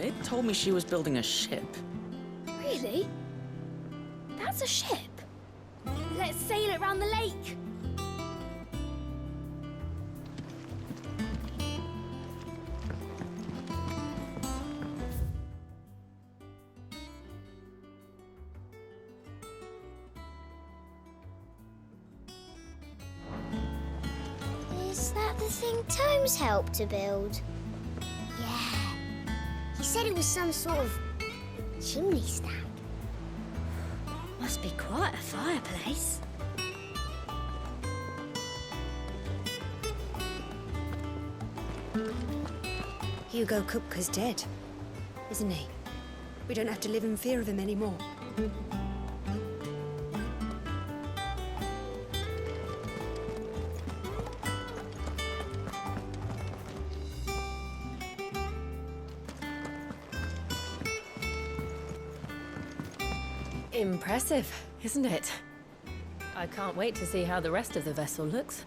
It told me she was building a ship. Really? That's a ship. Let's sail it round the lake. Is that the thing Tomes helped to build? Yeah. He said it was some sort of chimney stack. Must be quite a fireplace. Hugo Kupka's dead, isn't he? We don't have to live in fear of him anymore. Impressive, isn't it? I can't wait to see how the rest of the vessel looks.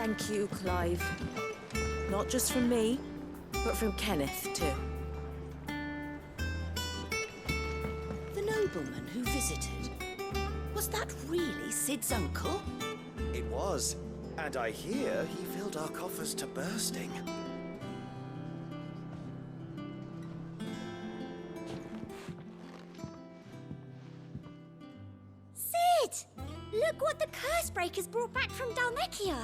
Thank you, Clive. Not just from me, but from Kenneth, too. The nobleman who visited. Was that really Sid's uncle? It was. And I hear he filled our coffers to bursting. Sid! Look what the curse breakers brought back from Dalmekia.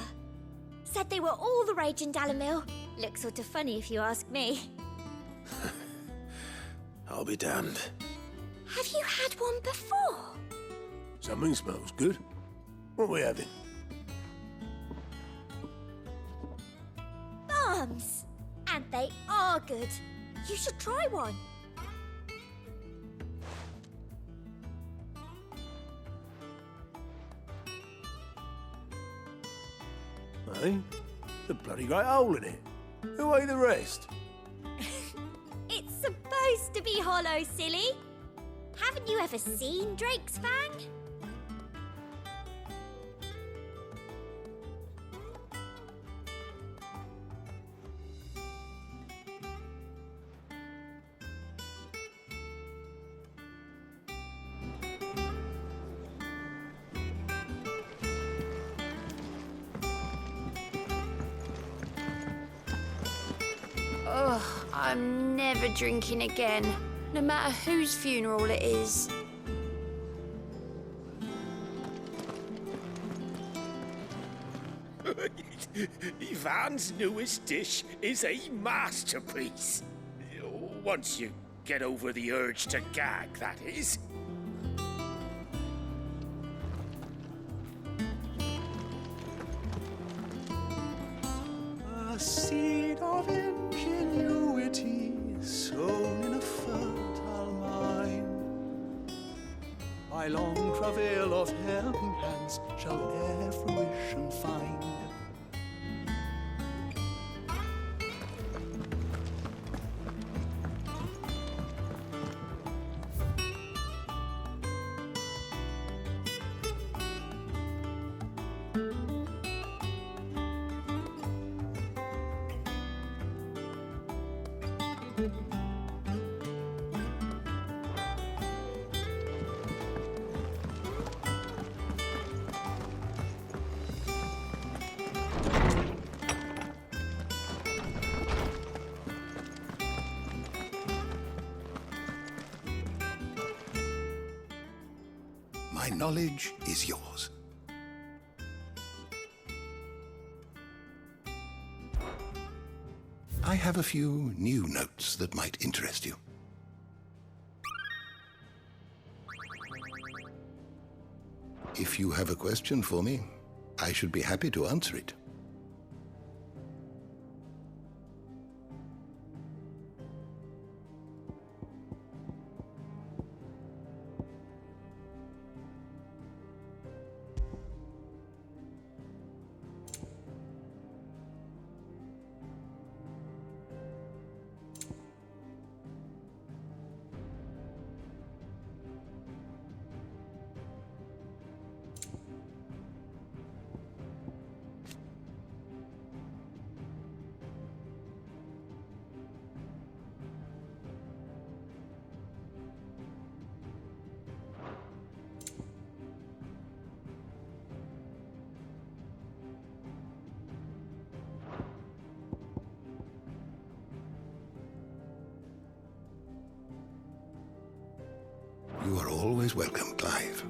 Said they were all the rage in Dalamil. Looks sort of funny if you ask me. I'll be damned. Have you had one before? Something smells good. What are we having? Bombs! And they are good. You should try one. Eh? The bloody great hole in it. Who ate the rest? It's supposed to be hollow, silly. Haven't you ever seen Drake's Fang? Ugh, I'm never drinking again, no matter whose funeral it is. Ivan's newest dish is a masterpiece. Once you get over the urge to gag, that is. A seed of ingenuity sown in a fertile mind. My long travail of helping hands shall ere fruition find. My knowledge is yours. I have a few new notes that might interest you. If you have a question for me, I should be happy to answer it. You are always welcome, Clive.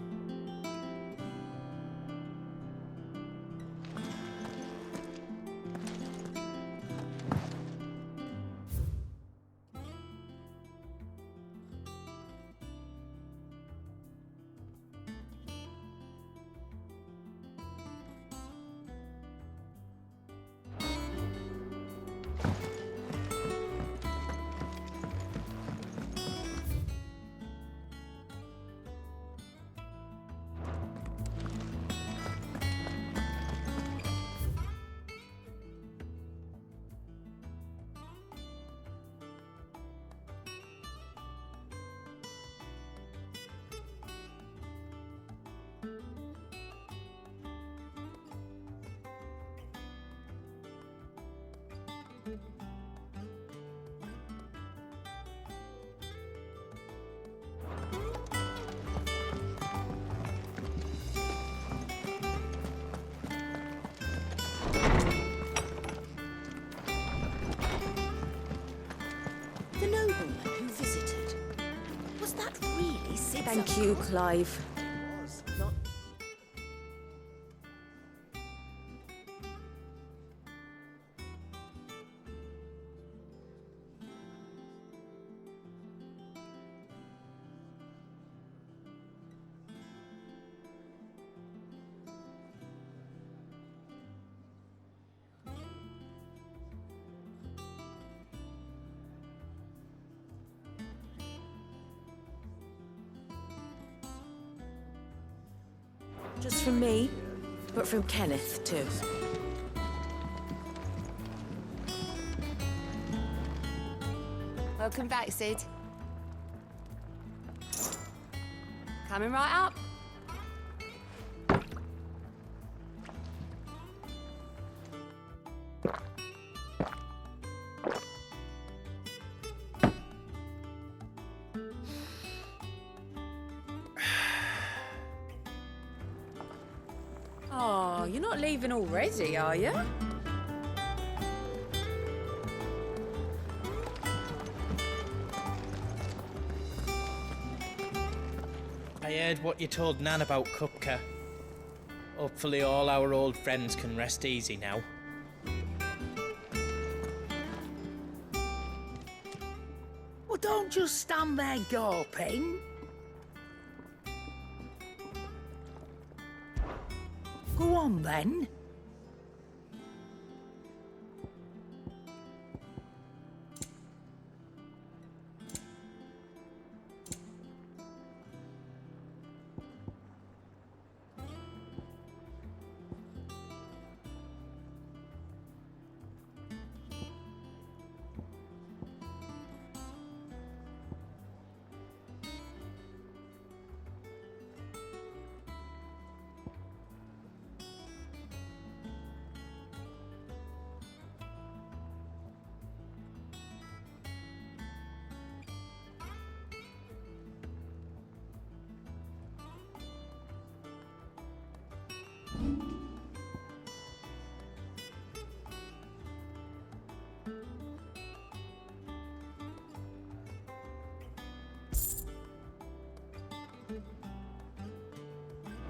Was that really Sid's Thank you, uncle? Clive. Was not. Just from me, but from Kenneth, too. Welcome back, Sid. Coming right up. Oh, you're not leaving already, are you? I heard what you told Nan about Kupka. Hopefully all our old friends can rest easy now. Well, don't just stand there gawping. Go on, then.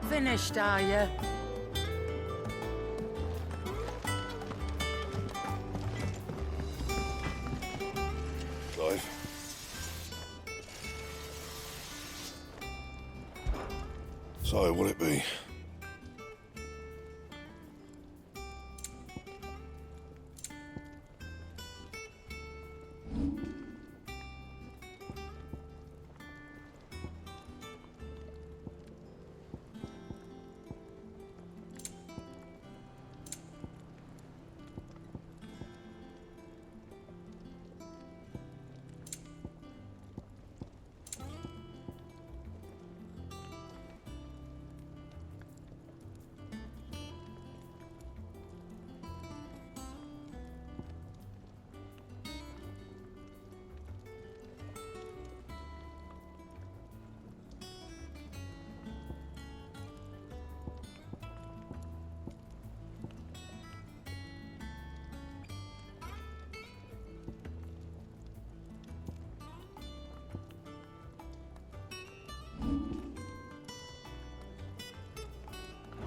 Finished, are you? Clive. So, will it be?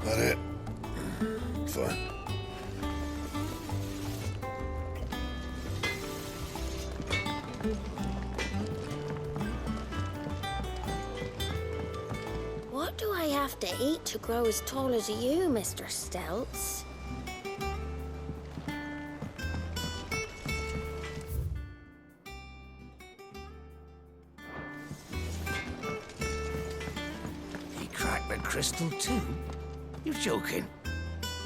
That it? Fine. What do I have to eat to grow as tall as you, Mr. Stelts? He cracked the crystal too? You're joking.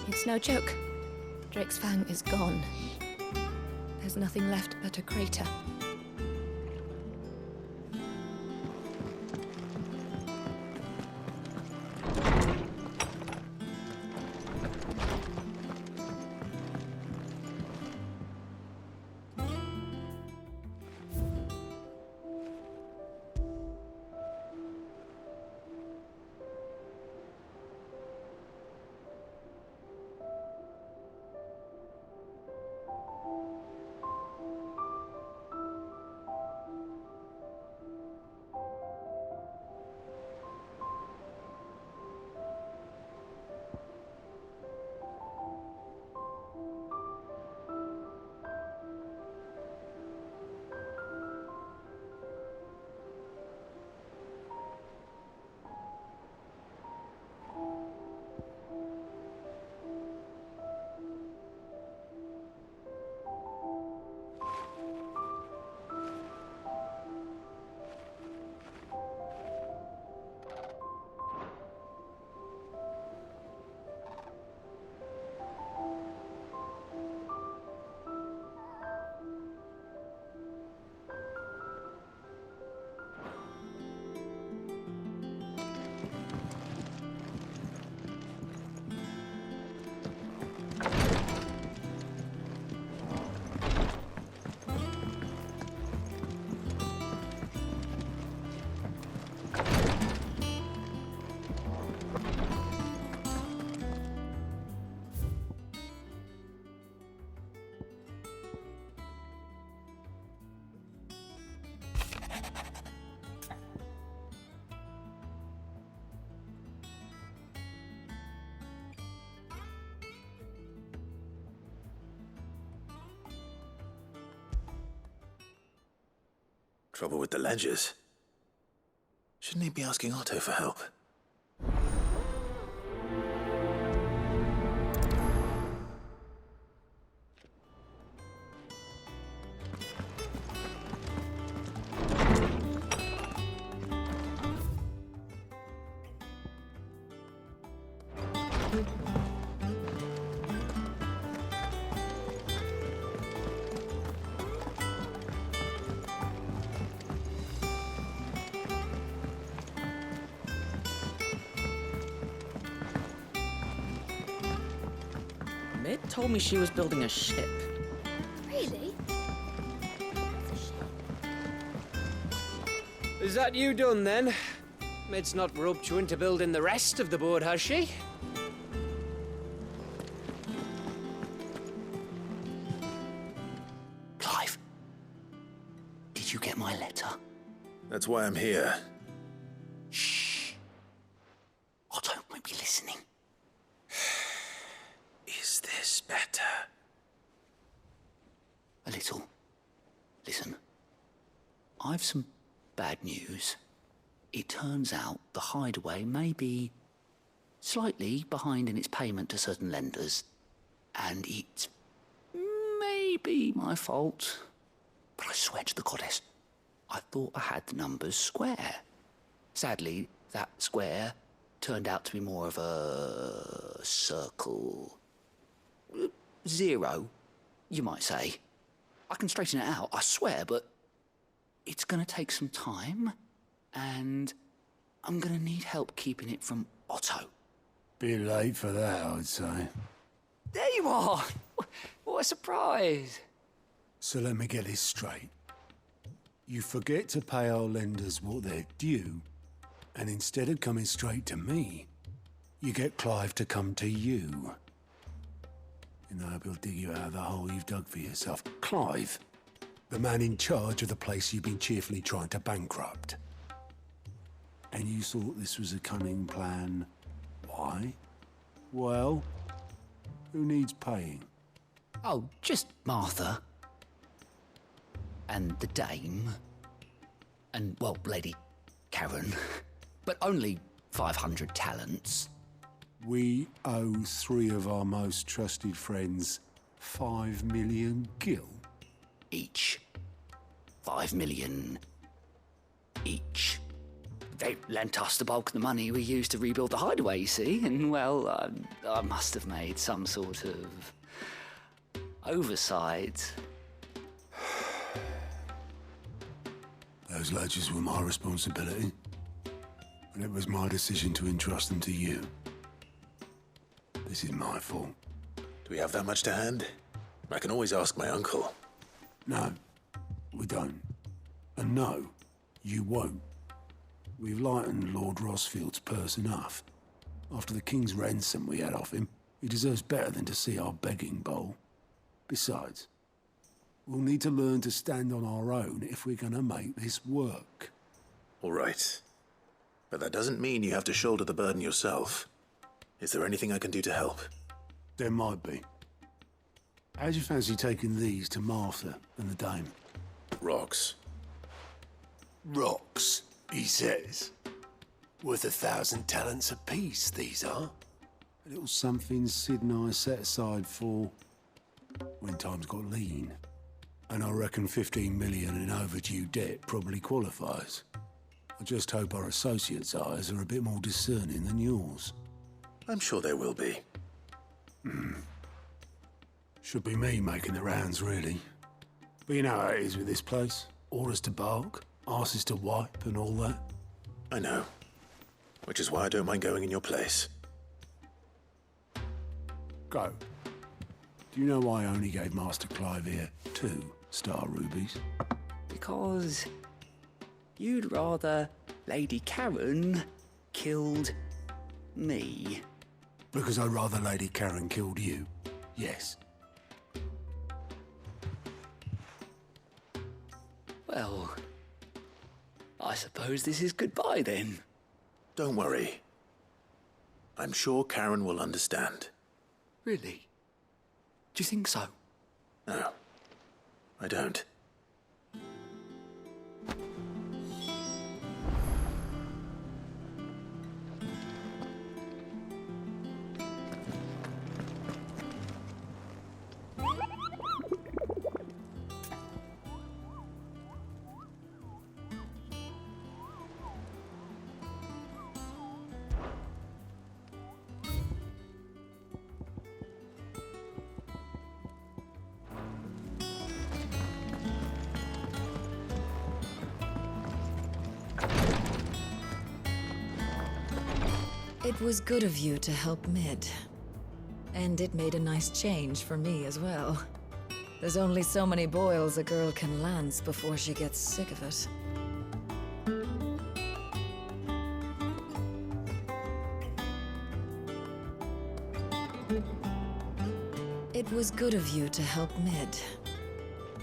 It's no joke. Drake's Fang is gone. There's nothing left but a crater. Trouble with the ledgers. Shouldn't he be asking Otto for help? Mid told me she was building a ship. Really? Is that you done then? Mid's not roped you into building the rest of the boat, has she? Clive, did you get my letter? That's why I'm here. Shh. Otto might be listening. Is this better? A little. Listen. I've some bad news. It turns out the Hideaway may be slightly behind in its payment to certain lenders, and it may be my fault. But I swear to the goddess, I thought I had the numbers square. Sadly, that square turned out to be more of a circle. 0, you might say. I can straighten it out, I swear, but it's gonna take some time, and I'm gonna need help keeping it from Otto. Bit late for that, I'd say. There you are! What a surprise! So let me get this straight. You forget to pay our lenders what they're due, and instead of coming straight to me, you get Clive to come to you. In the hope he'll dig you out of the hole you've dug for yourself. Clive, the man in charge of the place you've been cheerfully trying to bankrupt. And you thought this was a cunning plan. Why? Well, who needs paying? Oh, just Martha. And the Dame. And, well, Lady Karen. But only 500 talents. We owe 3 of our most trusted friends 5 million gil. Each. 5 million each. They lent us the bulk of the money we used to rebuild the Hideaway, you see, and, well, I must have made some sort of oversight. Those ledgers were my responsibility, and it was my decision to entrust them to you. This is my fault. Do we have that much to hand? I can always ask my uncle. No, we don't. And no, you won't. We've lightened Lord Rossfield's purse enough. After the king's ransom we had off him, he deserves better than to see our begging bowl. Besides, we'll need to learn to stand on our own if we're gonna make this work. All right. But that doesn't mean you have to shoulder the burden yourself. Is there anything I can do to help? There might be. How'd you fancy taking these to Martha and the Dame? Rocks. Rocks, he says. Worth 1,000 talents apiece, these are. A little something Sid and I set aside for when times got lean. And I reckon 15 million in overdue debt probably qualifies. I just hope our associates' eyes are a bit more discerning than yours. I'm sure there will be. Should be me making the rounds, really. But you know how it is with this place. Orders to bark, arses to wipe, and all that. I know. Which is why I don't mind going in your place. Go. Do you know why I only gave Master Clive here 2 star rubies? Because you'd rather Lady Karen killed me. Because I'd rather Lady Karen killed you. Yes. Well, I suppose this is goodbye then. Don't worry. I'm sure Karen will understand. Really? Do you think so? No, I don't. It was good of you to help Mid. And it made a nice change for me as well. There's only so many boils a girl can lance before she gets sick of it. It was good of you to help Mid.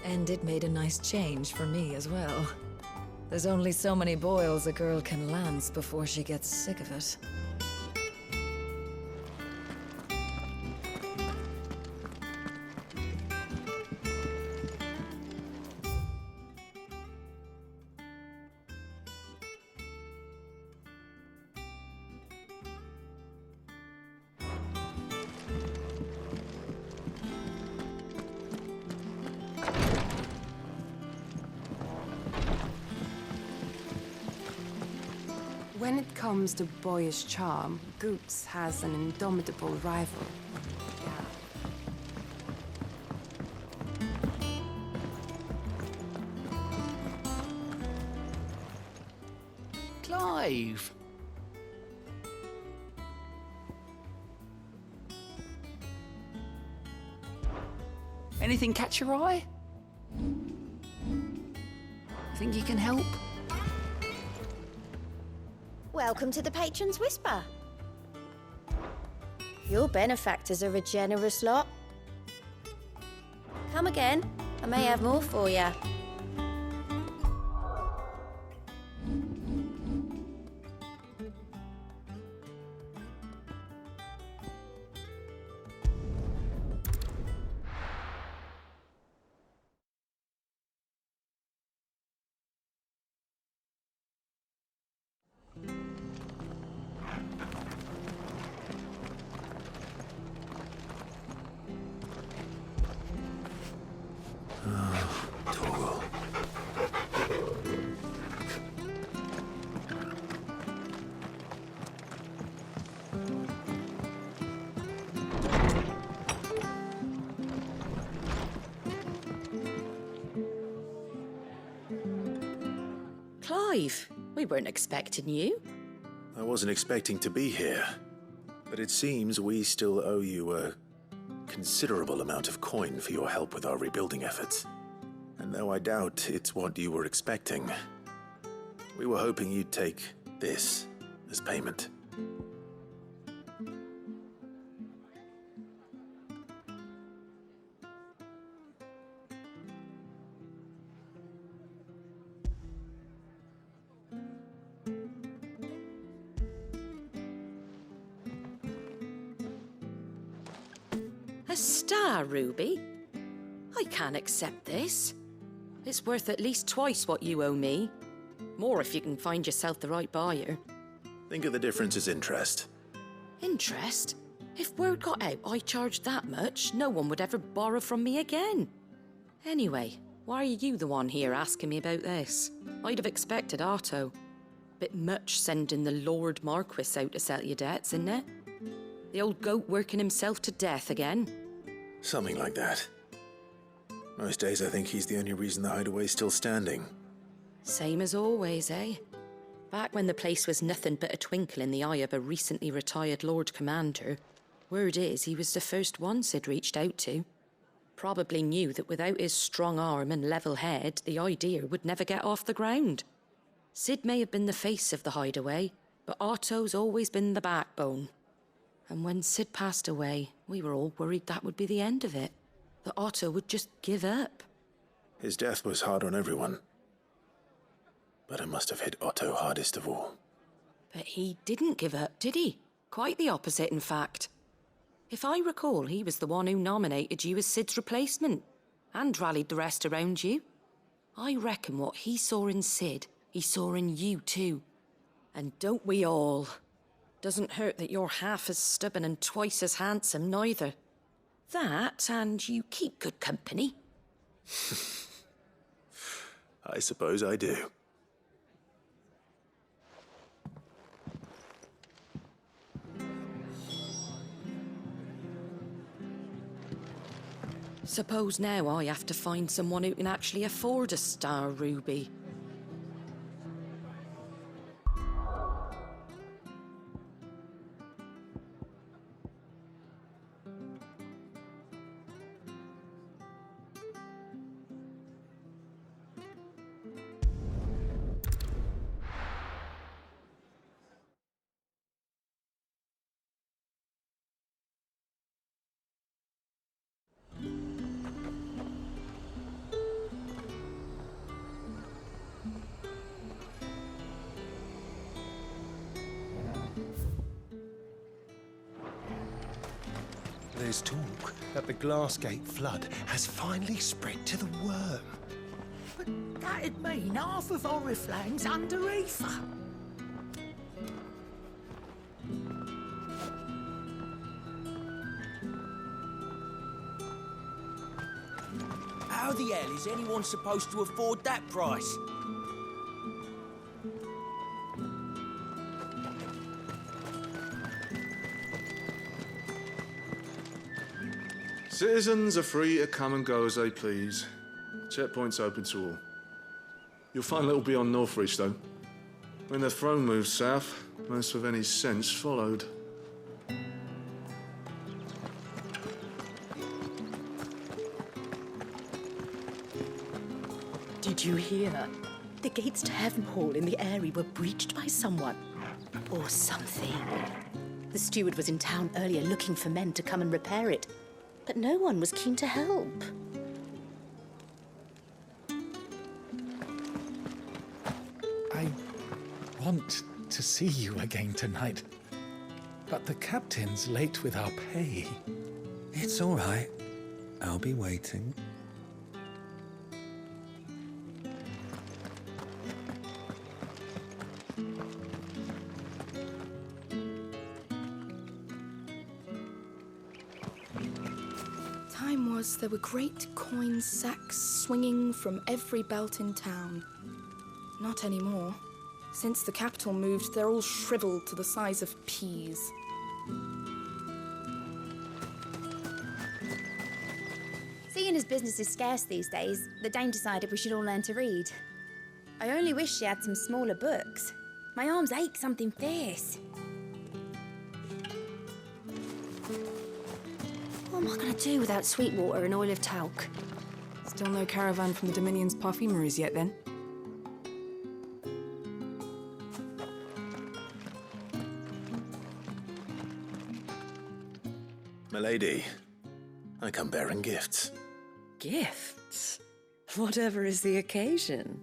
And it made a nice change for me as well. There's only so many boils a girl can lance before she gets sick of it. When it comes to boyish charm, Goots has an indomitable rival. Yeah. Clive! Anything catch your eye? Think you can help? Welcome to the Patron's Whisper. Your benefactors are a generous lot. Come again. I may have more for you. Torgal. Clive, we weren't expecting you. I wasn't expecting to be here, but it seems we still owe you a considerable amount of coin for your help with our rebuilding efforts. And though I doubt it's what you were expecting, we were hoping you'd take this as payment. A star ruby? I can't accept this. It's worth at least twice what you owe me. More if you can find yourself the right buyer. Think of the difference as interest. Interest? If word got out I charged that much, no one would ever borrow from me again. Anyway, why are you the one here asking me about this? I'd have expected Otto. Bit much sending the Lord Marquis out to settle your debts, isn't it? The old goat working himself to death again. Something like that. Most days I think he's the only reason the hideaway's still standing. Same as always, eh? Back when the place was nothing but a twinkle in the eye of a recently retired Lord Commander, word is he was the first one Sid reached out to. Probably knew that without his strong arm and level head, the idea would never get off the ground. Sid may have been the face of the hideaway, but Otto's always been the backbone. And when Sid passed away, we were all worried that would be the end of it. That Otto would just give up. His death was hard on everyone. But it must have hit Otto hardest of all. But he didn't give up, did he? Quite the opposite, in fact. If I recall, he was the one who nominated you as Sid's replacement, and rallied the rest around you. I reckon what he saw in Sid, he saw in you too. And don't we all? Doesn't hurt that you're half as stubborn and twice as handsome, neither. That, and you keep good company. I suppose I do. Suppose now I have to find someone who can actually afford a star ruby. There's talk that the Glassgate flood has finally spread to the Worm. But that'd mean half of Oriflang's under Aoife. How the hell is anyone supposed to afford that price? Citizens are free to come and go as they please. Checkpoint's open to all. You'll find little beyond Northreach, though. When the throne moved south, most with any sense followed. Did you hear? The gates to Heaven Hall in the Eyrie were breached by someone. Or something. The steward was in town earlier looking for men to come and repair it. But no one was keen to help. I want to see you again tonight. But the captain's late with our pay. It's all right. I'll be waiting. Time was there were great coin sacks swinging from every belt in town. Not anymore. Since the capital moved, they're all shriveled to the size of peas. Seeing as business is scarce these days, the Dame decided we should all learn to read. I only wish she had some smaller books. My arms ache something fierce. What am I going to do without Sweetwater and Oil of Talc? Still no caravan from the Dominion's perfumeries yet, then? Milady, I come bearing gifts. Gifts? Whatever is the occasion.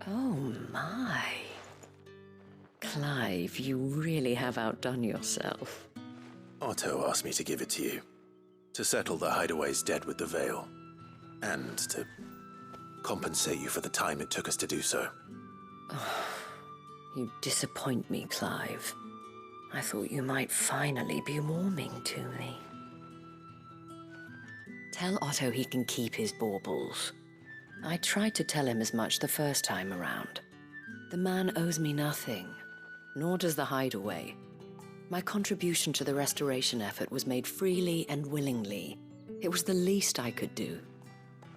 Oh my. Clive, you really have outdone yourself. Otto asked me to give it to you. To settle the Hideaway's debt with the Veil. And to compensate you for the time it took us to do so. Oh, you disappoint me, Clive. I thought you might finally be warming to me. Tell Otto he can keep his baubles. I tried to tell him as much the first time around. The man owes me nothing, nor does the Hideaway. My contribution to the restoration effort was made freely and willingly. It was the least I could do.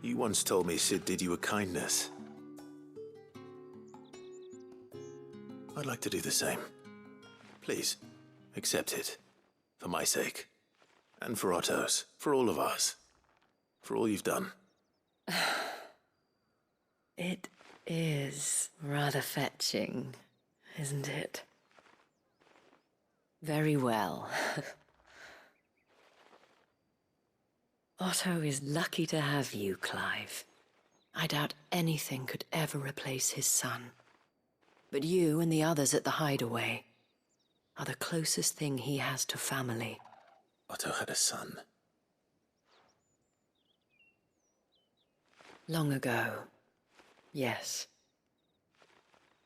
You once told me Sid did you a kindness. I'd like to do the same. Please, accept it. For my sake. And for Otto's. For all of us. For all you've done. It is rather fetching, isn't it? Very well. Otto is lucky to have you, Clive. I doubt anything could ever replace his son. But you and the others at the Hideaway are the closest thing he has to family. Otto had a son. Long ago, yes.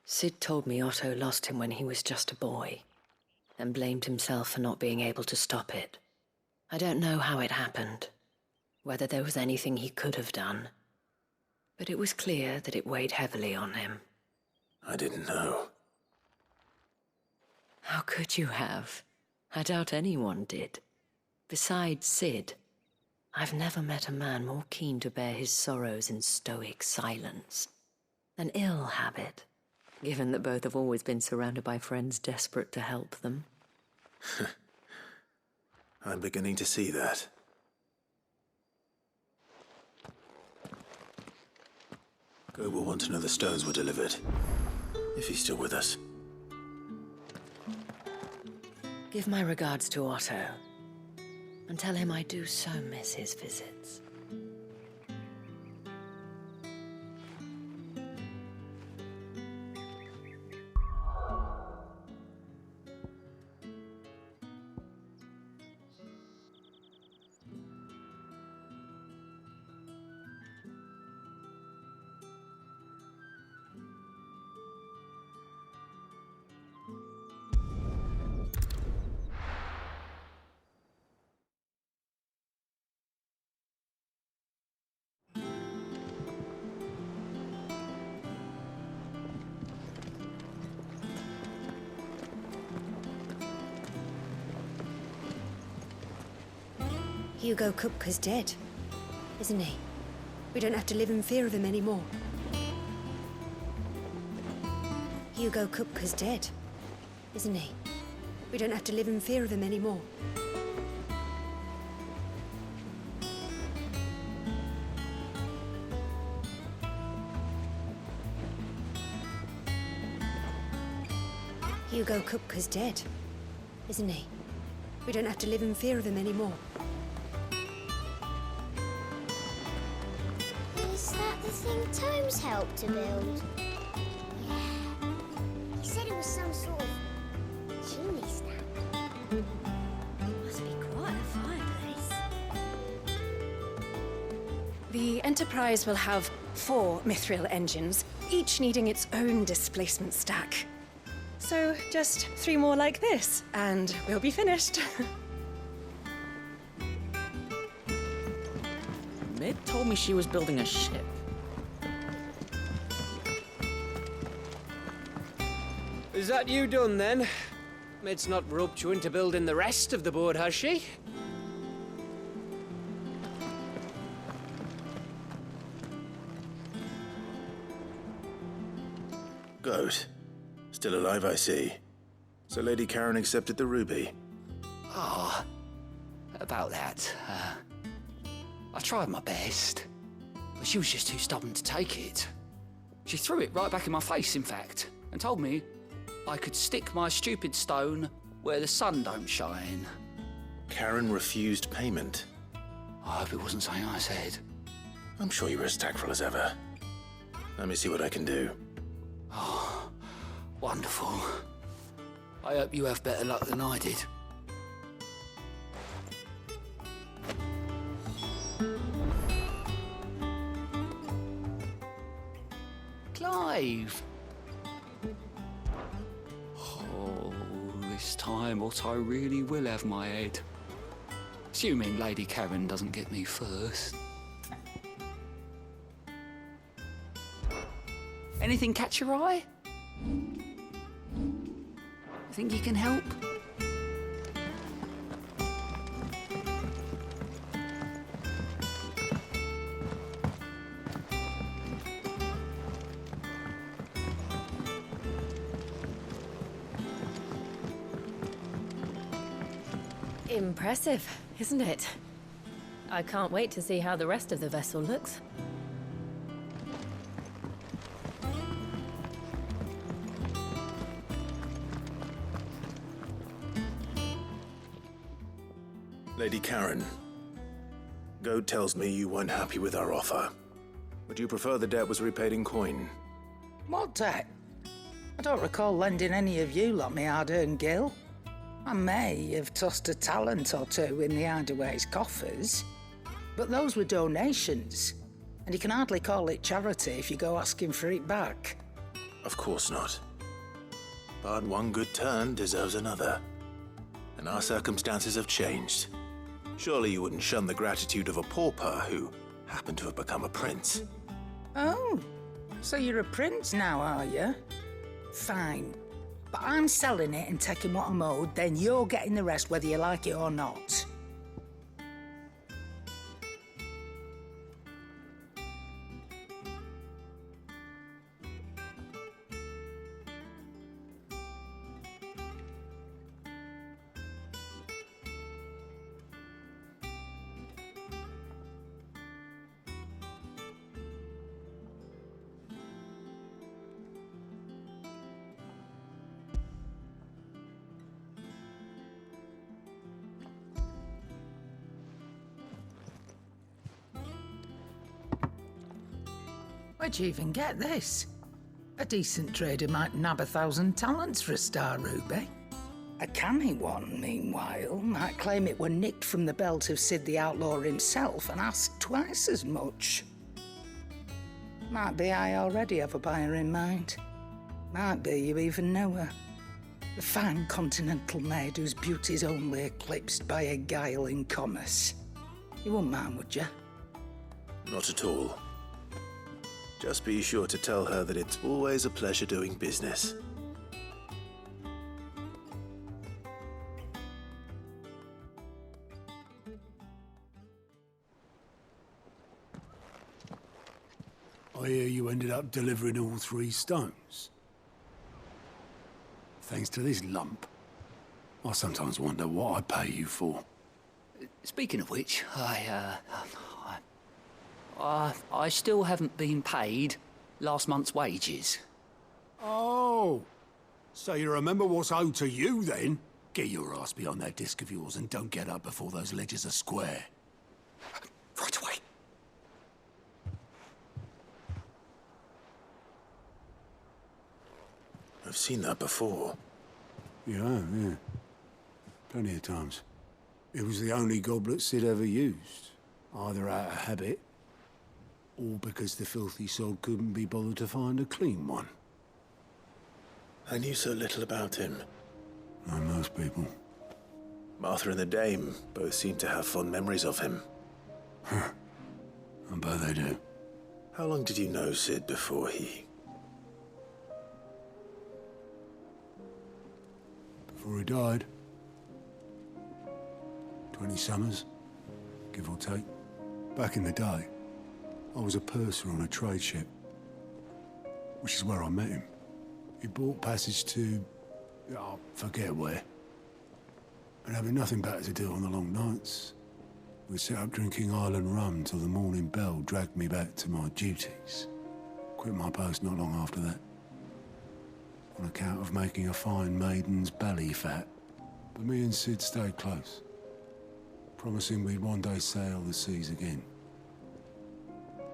Sid told me Otto lost him when he was just a boy, and blamed himself for not being able to stop it. I don't know how it happened, whether there was anything he could have done, but it was clear that it weighed heavily on him. I didn't know. How could you have? I doubt anyone did. Besides Sid, I've never met a man more keen to bear his sorrows in stoic silence. An ill habit, given that both have always been surrounded by friends desperate to help them. I'm beginning to see that. Go will want to know the stones were delivered. If he's still with us. Give my regards to Otto. And tell him I do so miss his visits. Hugo Kupka's dead, isn't he? We don't have to live in fear of him anymore. Hugo Kupka's dead, isn't he? We don't have to live in fear of him anymore. Hugo Kupka's dead, isn't he? We don't have to live in fear of him anymore. Is that the thing Tomes helped to build? Yeah. He said it was some sort of chimney stack. Must be quite a fireplace. The Enterprise will have 4 Mithril engines, each needing its own displacement stack. So just 3 more like this, and we'll be finished. Mid told me she was building a ship. Is that you done then? Mid's not roped you into building the rest of the board, has she? Goat. Still alive, I see. So Lady Karen accepted the ruby. Ah, about that. I tried my best, but she was just too stubborn to take it. She threw it right back in my face, in fact, and told me I could stick my stupid stone where the sun don't shine. Karen refused payment. I hope it wasn't something I said. I'm sure you were as tactful as ever. Let me see what I can do. Oh, wonderful. I hope you have better luck than I did. Clive! Oh, this time Otto really will have my head. Assuming Lady Karen doesn't get me first. Anything catch your eye? Think you can help? Impressive, isn't it? I can't wait to see how the rest of the vessel looks. Lady Karen, Goad tells me you weren't happy with our offer. Would you prefer the debt was repaid in coin? What debt? I don't recall lending any of you lot me hard-earned gil. I may have tossed a talent or two in the Hideaway's coffers, but those were donations, and you can hardly call it charity if you go asking for it back. Of course not. But one good turn deserves another. And our circumstances have changed. Surely you wouldn't shun the gratitude of a pauper who happened to have become a prince. Oh, so you're a prince now, are you? Fine. But I'm selling it and taking what I'm owed, then you're getting the rest whether you like it or not. Where'd you even get this? A decent trader might nab 1,000 talents for a star ruby. A canny one, meanwhile, might claim it were nicked from the belt of Sid the Outlaw himself and ask twice as much. Might be I already have a buyer in mind. Might be you even know her. The fine continental maid whose beauty's only eclipsed by a guile in commerce. You wouldn't mind, would you? Not at all. Just be sure to tell her that it's always a pleasure doing business. I hear you ended up delivering all 3 stones. Thanks to this lump. I sometimes wonder what I pay you for. Speaking of which, I still haven't been paid last month's wages. Oh, so you remember what's owed to you then? Get your ass behind that disc of yours and don't get up before those ledgers are square. Right away. I've seen that before. Yeah. Plenty of times. It was the only goblet Sid ever used. Either out of habit, or because the filthy soul couldn't be bothered to find a clean one. I knew so little about him. Like most people. Martha and the Dame both seem to have fond memories of him. Huh. I bet they do. How long did you know Sid before he... Before he died? 20 summers, give or take. Back in the day, I was a purser on a trade ship, which is where I met him. He bought passage to... I forget where. And having nothing better to do on the long nights, we set up drinking island rum till the morning bell dragged me back to my duties. Quit my post not long after that, on account of making a fine maiden's belly fat. But me and Sid stayed close, promising we'd one day sail the seas again.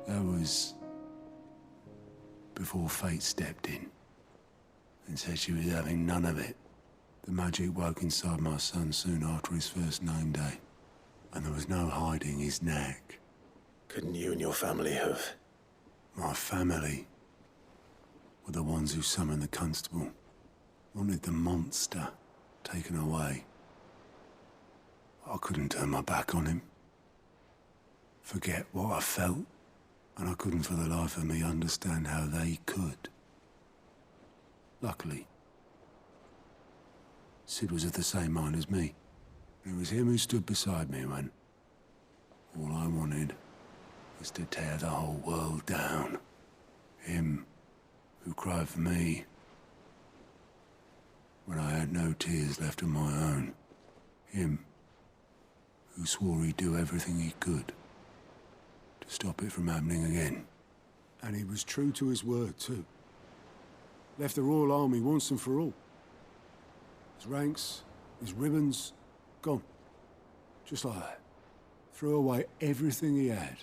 That was before fate stepped in and said she was having none of it. The magic woke inside my son soon after his first name day, and there was no hiding his knack. Couldn't you and your family have... My family were the ones who summoned the constable, wanted the monster taken away. I couldn't turn my back on him, forget what I felt, and I couldn't for the life of me understand how they could. Luckily, Sid was of the same mind as me. It was him who stood beside me when all I wanted was to tear the whole world down. Him who cried for me when I had no tears left of my own. Him who swore he'd do everything he could to stop it from happening again. And he was true to his word, too. Left the Royal Army once and for all. His ranks, his ribbons, gone. Just like that. Threw away everything he had.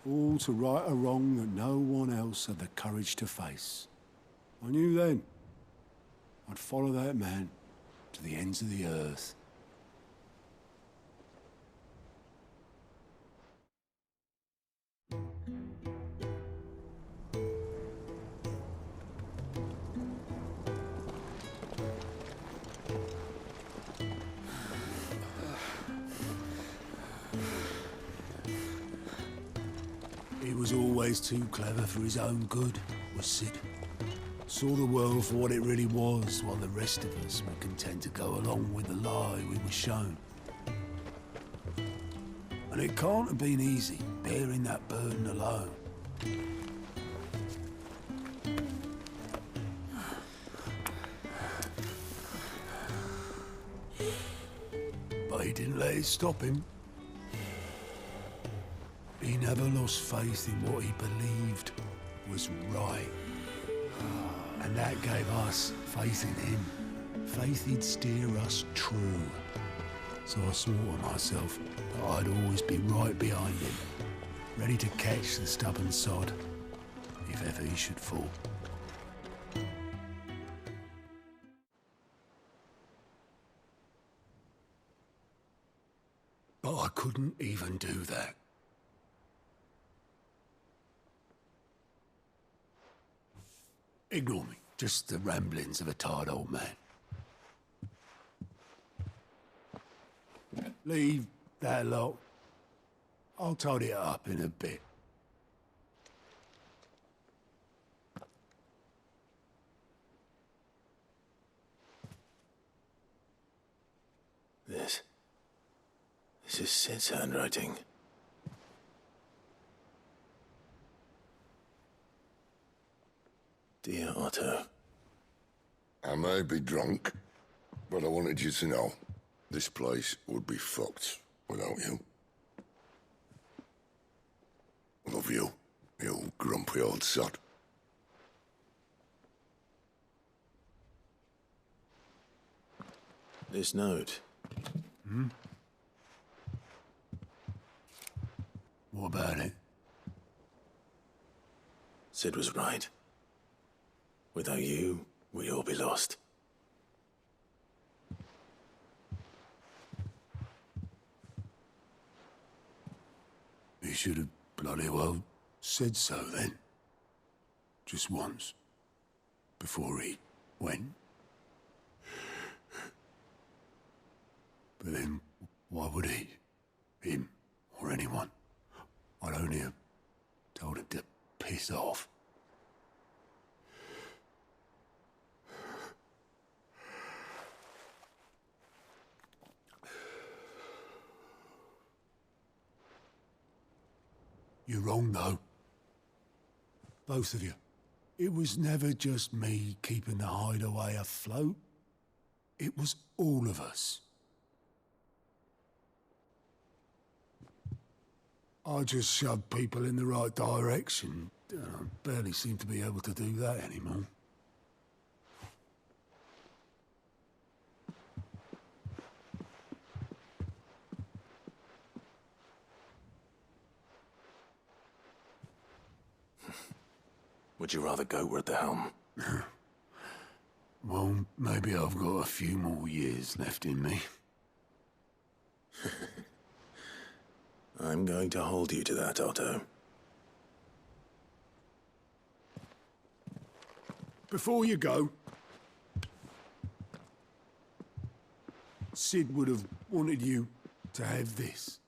All to right a wrong that no one else had the courage to face. I knew then I'd follow that man to the ends of the earth. He was always too clever for his own good, was Sid. Saw the world for what it really was, while the rest of us were content to go along with the lie we were shown. And it can't have been easy, bearing that burden alone. But he didn't let it stop him. He never lost faith in what he believed was right. And that gave us faith in him. Faith he'd steer us true. So I swore to myself that I'd always be right behind him, ready to catch the stubborn sod if ever he should fall. But I couldn't even do that. Ignore me. Just the ramblings of a tired old man. Leave that lot. I'll tidy it up in a bit. This is Sid's handwriting. Dear Otto. I may be drunk, but I wanted you to know this place would be fucked without you. Love you, you grumpy old sod. This note. Hmm? What about it? Sid was right. Without you, we'd all be lost. He should have bloody well said so then. Just once. Before he went. But then, why would he? Him, or anyone? I'd only have told him to piss off. You're wrong, though. Both of you. It was never just me keeping the hideaway afloat. It was all of us. I just shoved people in the right direction. I barely seem to be able to do that anymore. Would you rather go at the helm? Well, maybe I've got a few more years left in me. I'm going to hold you to that, Otto. Before you go, Sid would have wanted you to have this.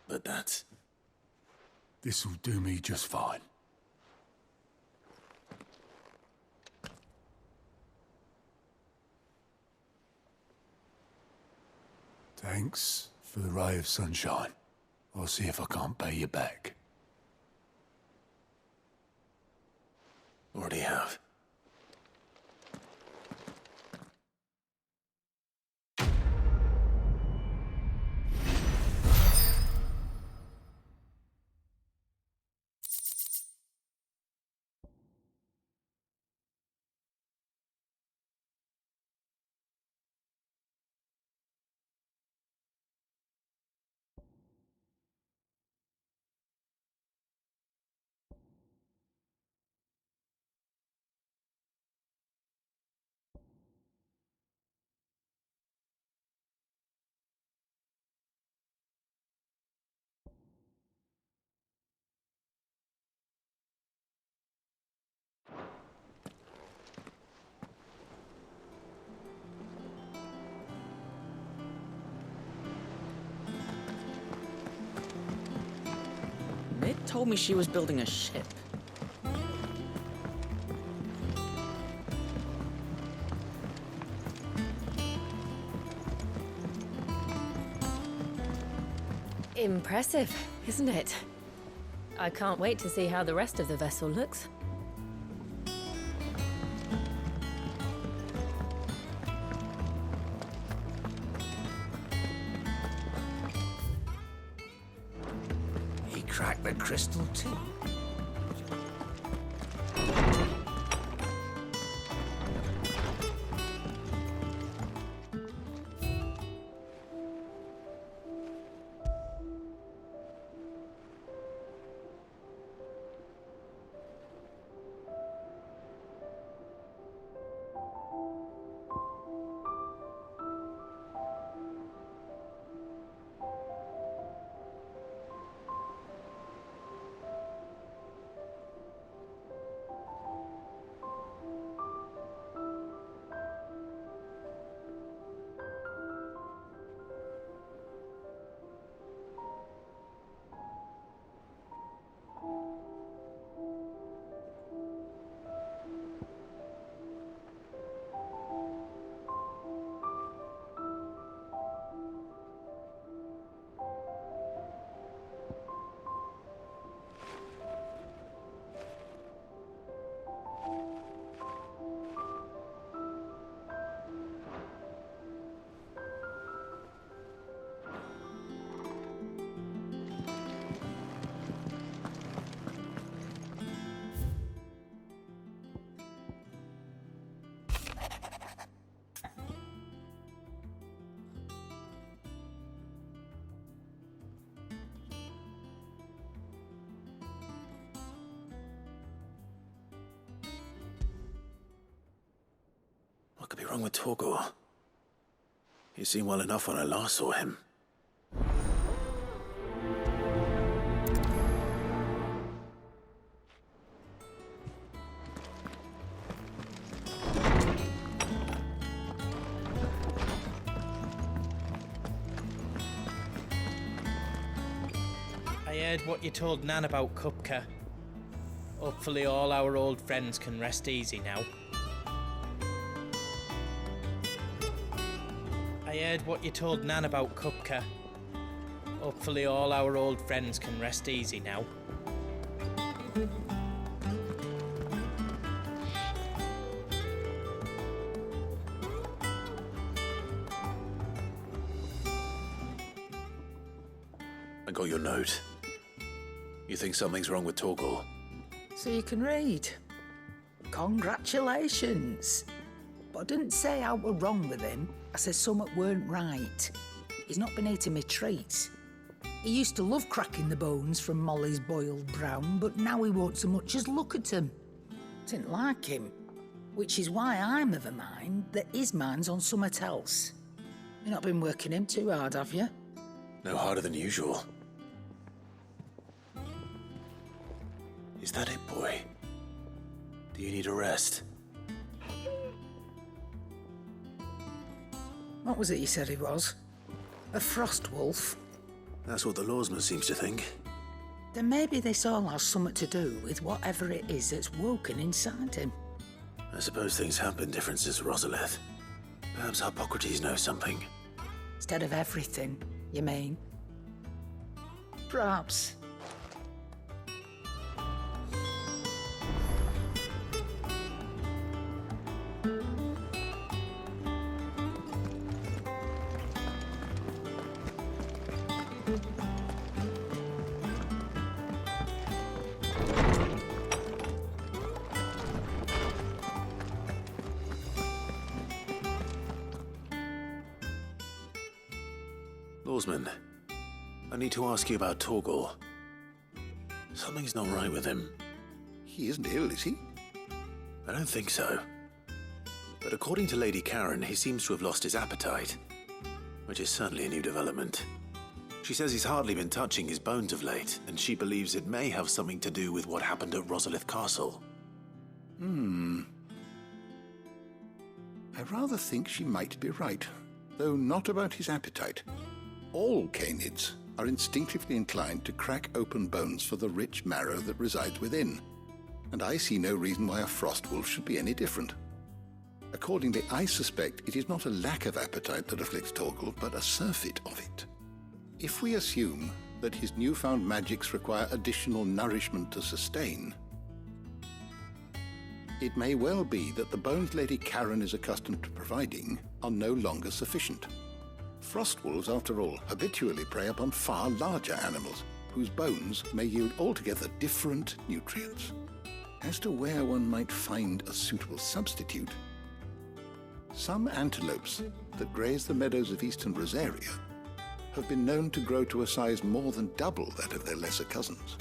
But that's... This'll do me just fine. Thanks for the ray of sunshine. I'll see if I can't pay you back. Already have. Nick told me she was building a ship. Impressive, isn't it? I can't wait to see how the rest of the vessel looks. He cracked the crystal too. wrong with Torgor? He seemed well enough when I last saw him. I heard what you told Nan about Kupka. Hopefully all our old friends can rest easy now. I heard what you told Nan about Kupka. Hopefully all our old friends can rest easy now. I got your note. You think something's wrong with Torgor? So you can read. Congratulations. But I didn't say I were wrong with him. I said something weren't right. He's not been eating me treats. He used to love cracking the bones from Molly's boiled brown, but now he won't so much as look at them. Didn't like him. Which is why I'm of a mind that his mind's on something else. You've not been working him too hard, have you? No harder than usual. Is that it, boy? Do you need a rest? What was it you said he was? A frost wolf? That's what the lawsman seems to think. Then maybe this all has something to do with whatever it is that's woken inside him. I suppose things have been different since Rosalith. Perhaps Hippocrates knows something. Instead of everything, you mean? Perhaps. Lawsman, I need to ask you about Torgor. Something's not right with him. He isn't ill, is he? I don't think so. But according to Lady Karen, he seems to have lost his appetite, which is certainly a new development. She says he's hardly been touching his bones of late, and she believes it may have something to do with what happened at Rosalith Castle. I rather think she might be right, though not about his appetite. All canids are instinctively inclined to crack open bones for the rich marrow that resides within, and I see no reason why a frost wolf should be any different. Accordingly, I suspect it is not a lack of appetite that afflicts Torgor, but a surfeit of it. If we assume that his newfound magics require additional nourishment to sustain, it may well be that the bones Lady Karen is accustomed to providing are no longer sufficient. Frost wolves, after all, habitually prey upon far larger animals, whose bones may yield altogether different nutrients. As to where one might find a suitable substitute, some antelopes that graze the meadows of eastern Rosaria have been known to grow to a size more than double that of their lesser cousins.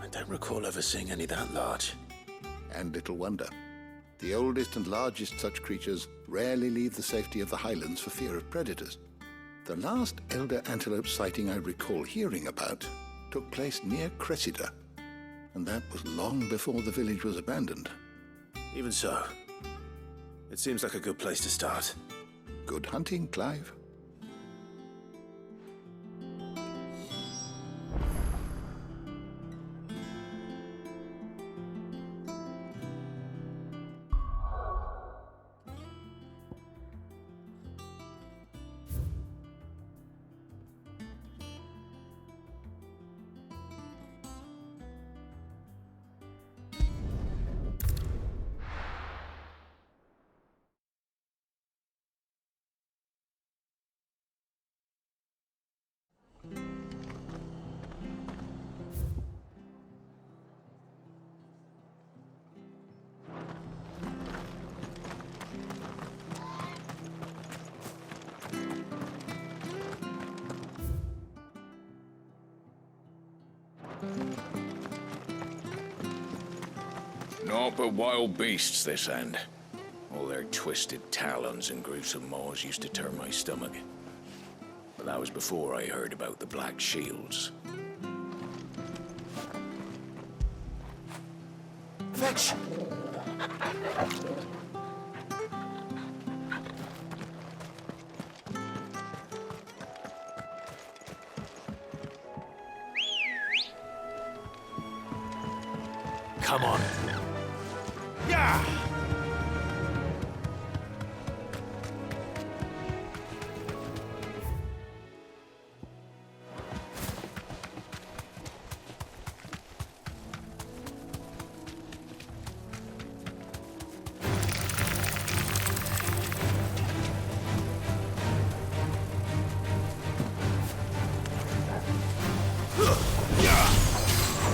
I don't recall ever seeing any that large. And little wonder. The oldest and largest such creatures rarely leave the safety of the highlands for fear of predators. The last elder antelope sighting I recall hearing about took place near Cressida, and that was long before the village was abandoned. Even so, it seems like a good place to start. Good hunting, Clive. Naught but wild beasts this end. All their twisted talons and gruesome maws used to turn my stomach. But that was before I heard about the Black Shields. Fetch! Come on. Yeah!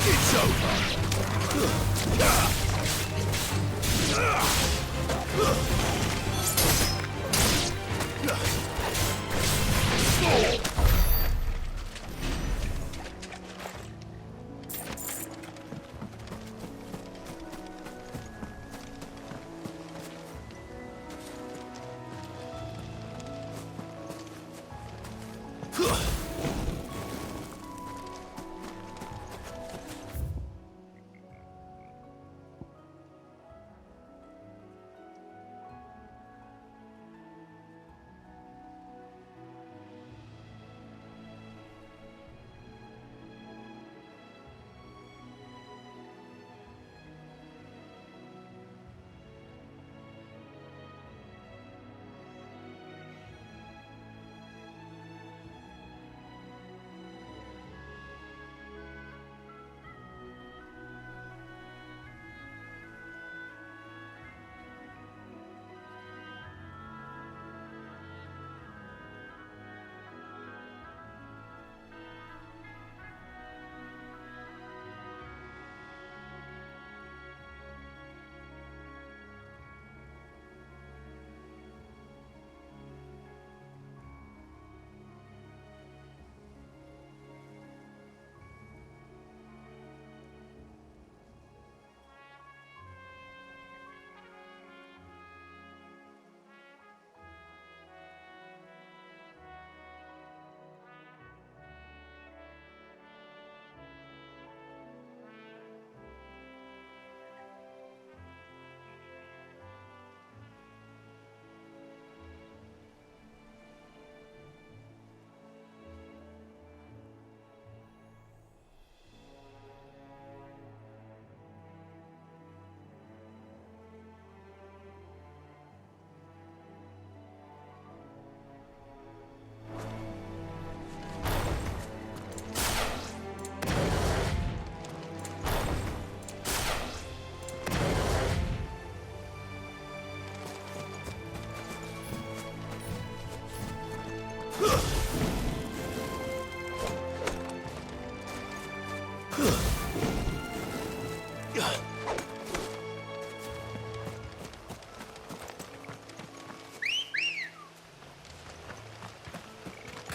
It's over.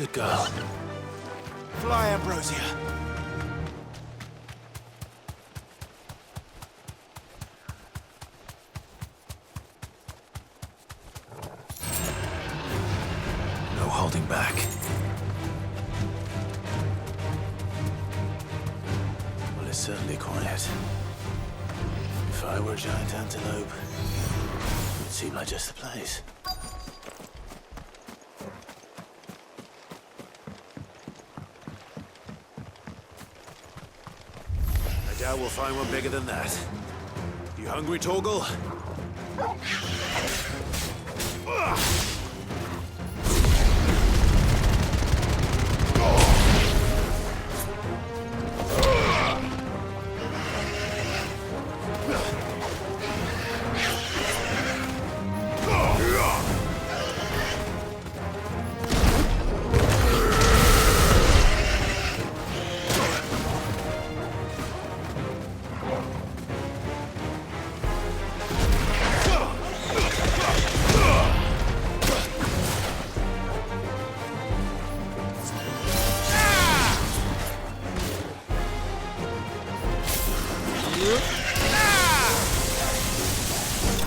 Good girl. Fly, Ambrosia. No holding back. Well, it's certainly quiet. If I were a giant antelope, it would seem like just the place. I doubt we'll find one bigger than that. You hungry, Torgal?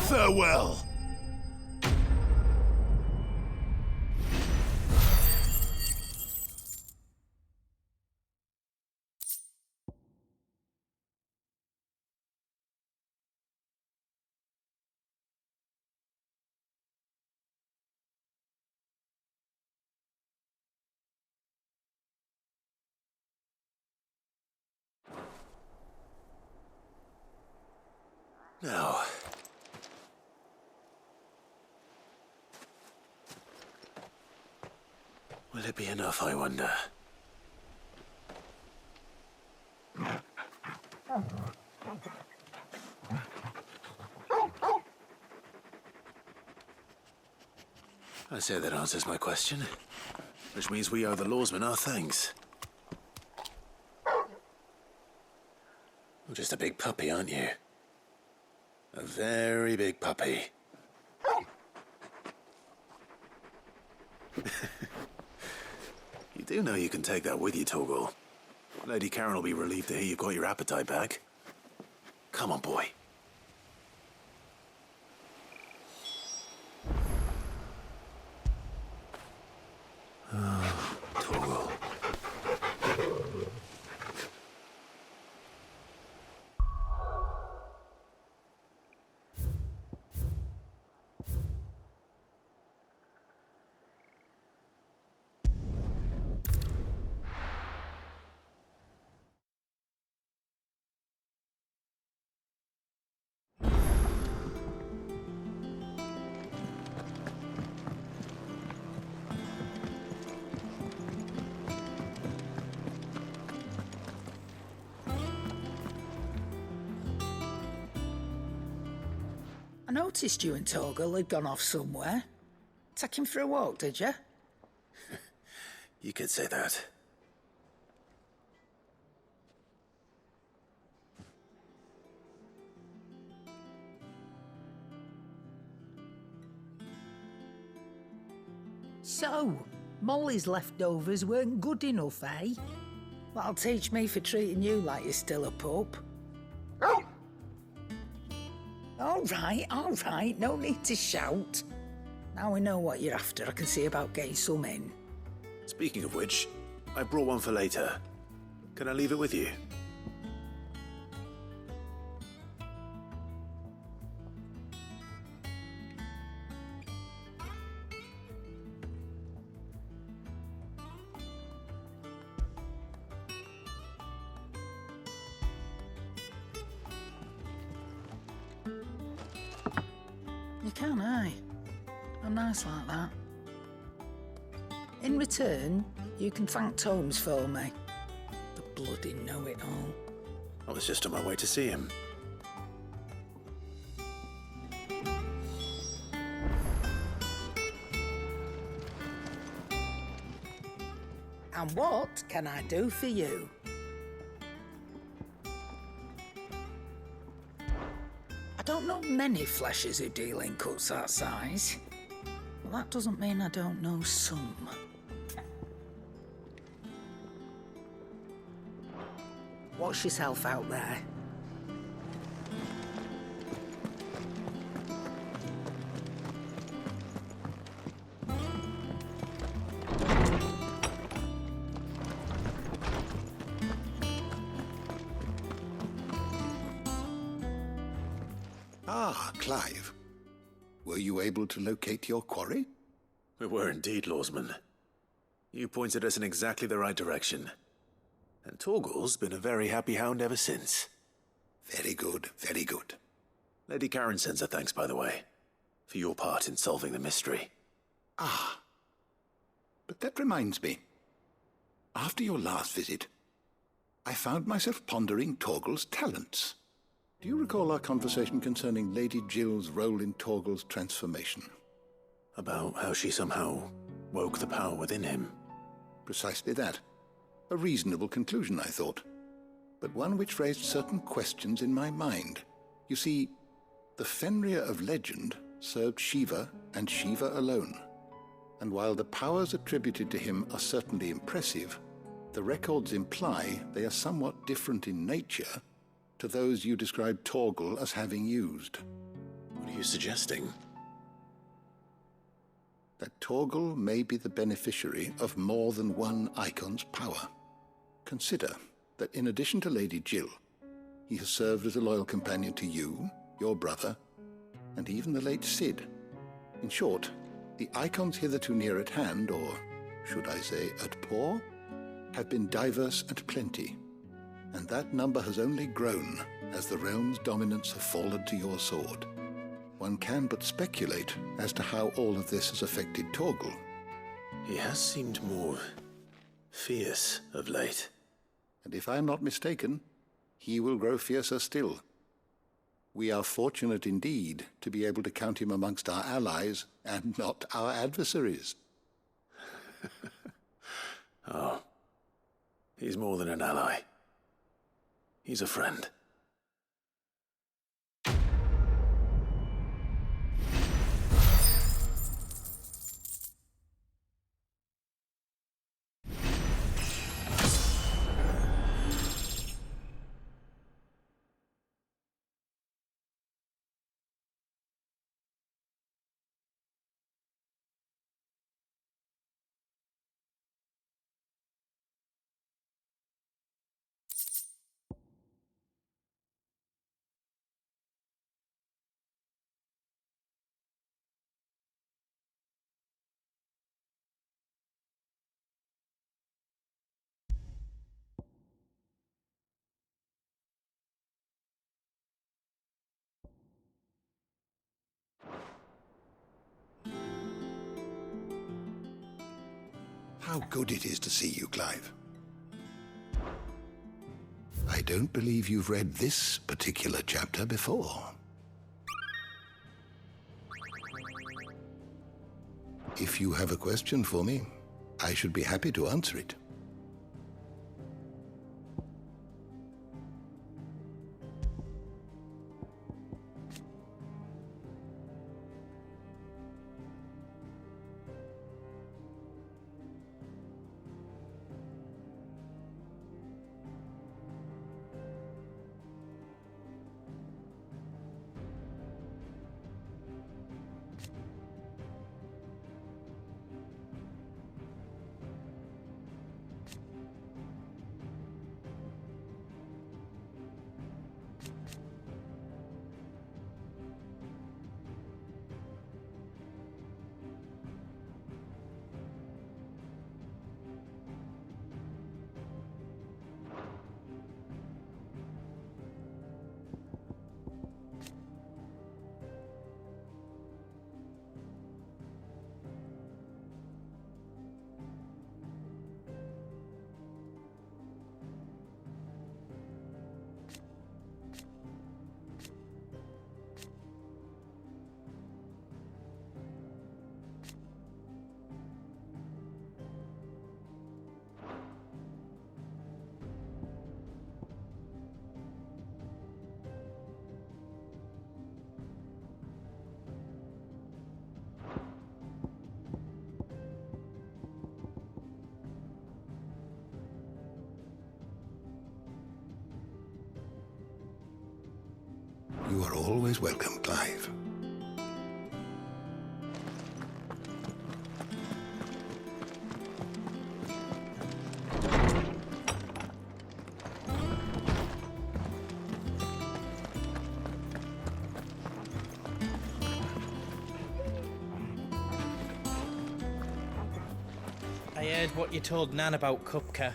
Farewell. Now, will it be enough, I wonder? I say that answers my question, which means we owe the lawsman our thanks. You're just a big puppy, aren't you? A very big puppy. You do know you can take that with you, Torgal. Lady Karen will be relieved to hear you've got your appetite back. Come on, boy. Oh, Torgal. I noticed you and Torgal had gone off somewhere. Take him for a walk, did you? You could say that. So, Molly's leftovers weren't good enough, eh? That'll teach me for treating you like you're still a pup. All right, no need to shout. Now we know what you're after, I can see about getting some in. Speaking of which, I brought one for later. Can I leave it with you? You can, eh? I'm nice like that. In return, you can thank Tomes for me. The bloody know-it-all. I was just on my way to see him. And what can I do for you? I don't know many fleshers who deal in cuts that size. But that doesn't mean I don't know some. Watch yourself out there. Ah, Clive. Were you able to locate your quarry? We were indeed, Lawsman. You pointed us in exactly the right direction. And Torgal's been a very happy hound ever since. Very good, very good. Lady Karen sends her thanks, by the way, for your part in solving the mystery. Ah. But that reminds me. After your last visit, I found myself pondering Torgal's talents. Do you recall our conversation concerning Lady Jill's role in Torgal's transformation? About how she somehow woke the power within him. Precisely that. A reasonable conclusion, I thought, but one which raised certain questions in my mind. You see, the Fenrir of legend served Shiva and Shiva alone, and while the powers attributed to him are certainly impressive, the records imply they are somewhat different in nature to those you described Torgal as having used. What are you suggesting? That Torgal may be the beneficiary of more than one icon's power. Consider that in addition to Lady Jill, he has served as a loyal companion to you, your brother, and even the late Cid. In short, the icons hitherto near at hand, or should I say at paw, have been diverse and plenty, and that number has only grown as the realm's dominance have fallen to your sword. One can but speculate as to how all of this has affected Torgal. He has seemed more fierce of late. And if I am not mistaken, he will grow fiercer still. We are fortunate indeed to be able to count him amongst our allies and not our adversaries. Oh, he's more than an ally. He's a friend. How good it is to see you, Clive. I don't believe you've read this particular chapter before. If you have a question for me, I should be happy to answer it. You are always welcome, Clive. I heard what you told Nan about Kupka.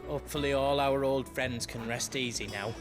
Hopefully all our old friends can rest easy now.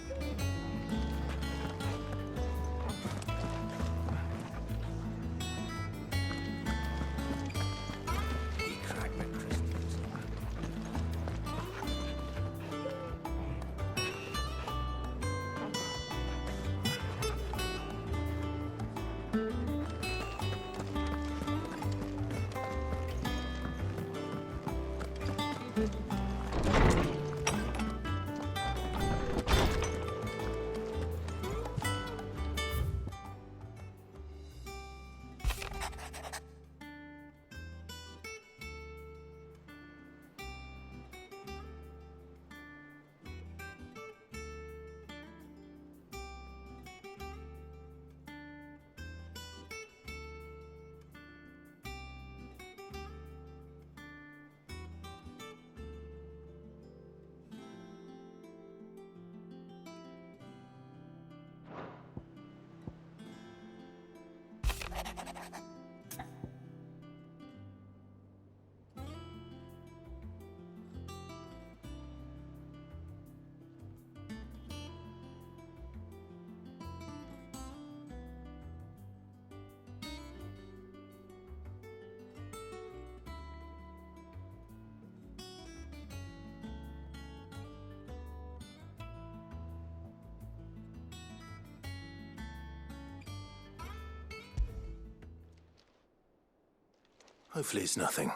Hopefully it's nothing.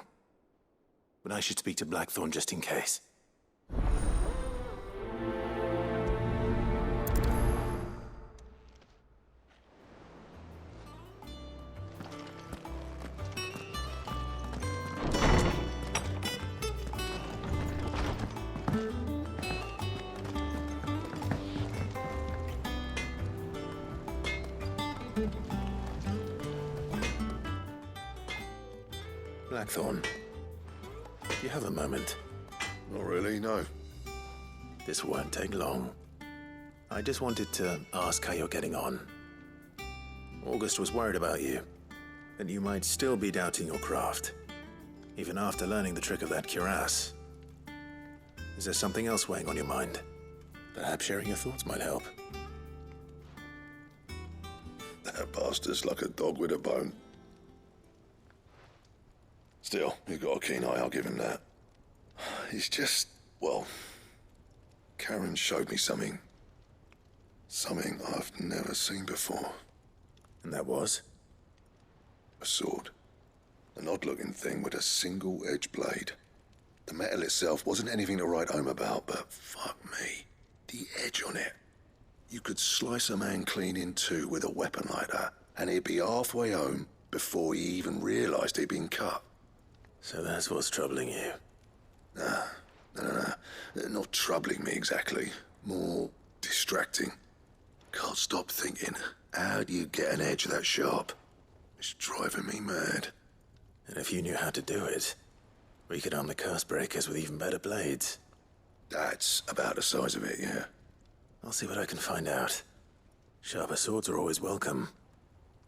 But I should speak to Blackthorn just in case. Blackthorn, do you have a moment? Not really, no. This won't take long. I just wanted to ask how you're getting on. August was worried about you, that you might still be doubting your craft, even after learning the trick of that cuirass. Is there something else weighing on your mind? Perhaps sharing your thoughts might help. That bastard's like a dog with a bone. Still, you've got a keen eye, I'll give him that. He's just, well, Karen showed me something. Something I've never seen before. And that was? A sword. An odd-looking thing with a single-edged blade. The metal itself wasn't anything to write home about, but fuck me, the edge on it. You could slice a man clean in two with a weapon like that, and he'd be halfway home before he even realised he'd been cut. So that's what's troubling you? No. Not troubling me exactly. More distracting. Can't stop thinking, how do you get an edge that sharp? It's driving me mad. And if you knew how to do it, we could arm the curse breakers with even better blades. That's about the size of it, yeah. I'll see what I can find out. Sharper swords are always welcome.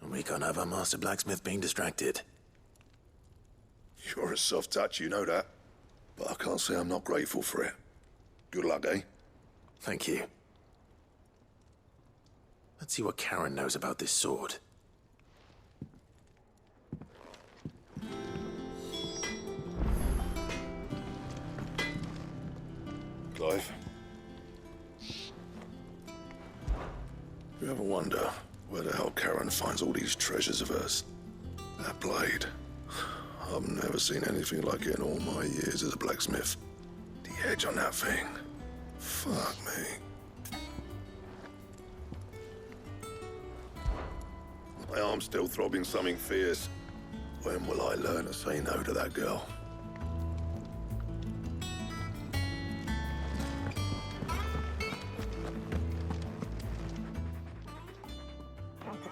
And we can't have our master blacksmith being distracted. You're a soft touch, you know that. But I can't say I'm not grateful for it. Good luck, eh? Thank you. Let's see what Karen knows about this sword. Clive? You ever wonder where the hell Karen finds all these treasures of hers? That blade. I've never seen anything like it in all my years as a blacksmith. The edge on that thing. Fuck me. My arm's still throbbing something fierce. When will I learn to say no to that girl?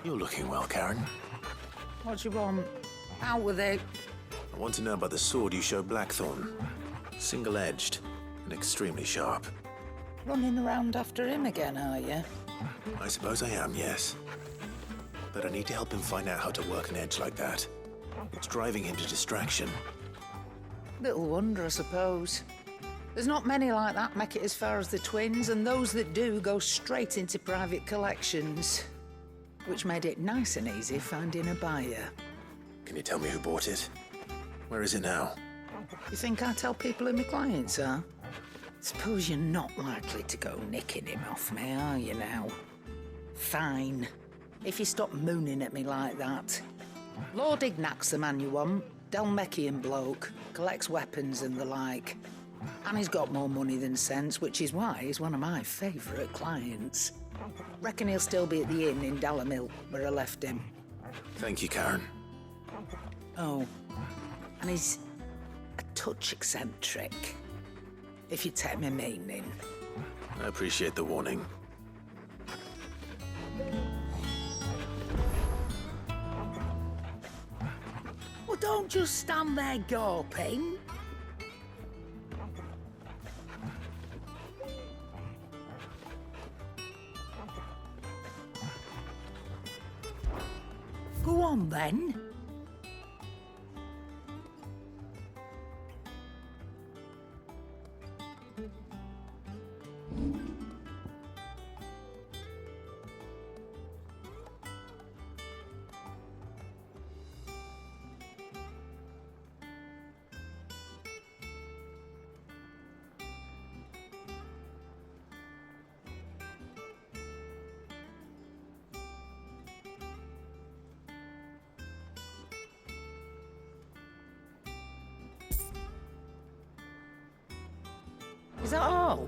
You're looking well, Karen. What do you want? Out with it. I want to know about the sword you showed Blackthorn. Single-edged and extremely sharp. Running around after him again, are you? I suppose I am, yes. But I need to help him find out how to work an edge like that. It's driving him to distraction. Little wonder, I suppose. There's not many like that make it as far as the twins, and those that do go straight into private collections. Which made it nice and easy finding a buyer. Can you tell me who bought it? Where is it now? You think I tell people who my clients are? Suppose you're not likely to go nicking him off me, are you now? Fine. If you stop mooning at me like that. Lord Ignac's the man you want. Dalmekian bloke. Collects weapons and the like. And he's got more money than sense, which is why he's one of my favourite clients. Reckon he'll still be at the inn in Dalamil, where I left him. Thank you, Karen. Oh, and he's a touch eccentric, if you take my meaning. I appreciate the warning. Well, don't just stand there gawping. Go on, then. at all.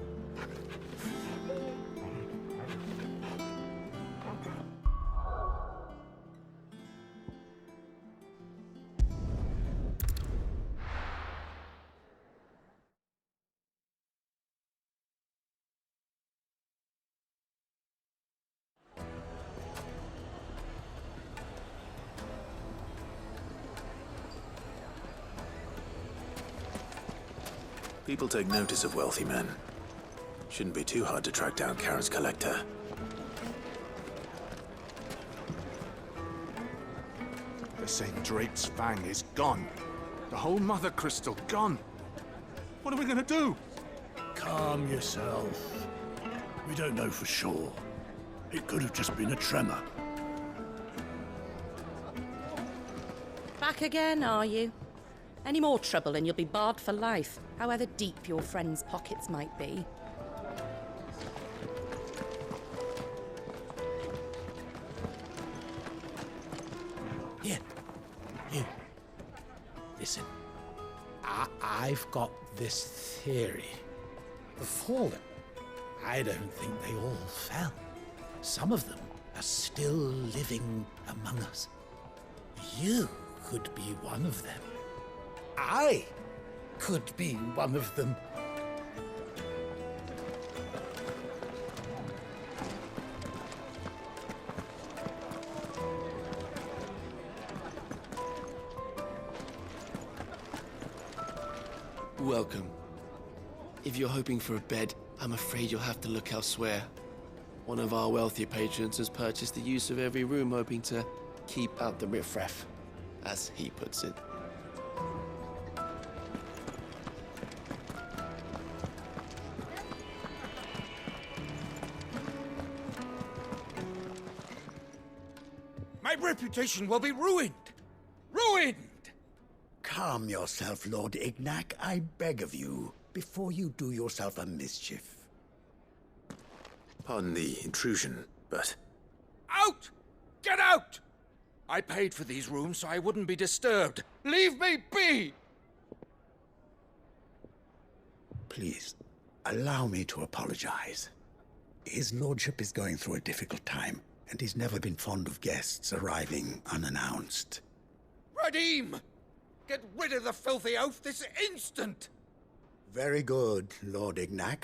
People take notice of wealthy men. Shouldn't be too hard to track down Karen's collector. They're saying Drake's Fang is gone. The whole Mother Crystal gone. What are we gonna do? Calm yourself. We don't know for sure. It could have just been a tremor. Back again, are you? Any more trouble and you'll be barred for life, however deep your friends' pockets might be. Here. Listen. I've got this theory. The Fallen. I don't think they all fell. Some of them are still living among us. You could be one of them. I could be one of them. Welcome. If you're hoping for a bed, I'm afraid you'll have to look elsewhere. One of our wealthier patrons has purchased the use of every room, hoping to keep out the riffraff, as he puts it. My reputation will be ruined! Ruined! Calm yourself, Lord Ignac, I beg of you, before you do yourself a mischief. Pardon the intrusion, but... Out! Get out! I paid for these rooms so I wouldn't be disturbed. Leave me be! Please, allow me to apologize. His lordship is going through a difficult time, and he's never been fond of guests arriving unannounced. Radim! Get rid of the filthy oaf this instant! Very good, Lord Ignac.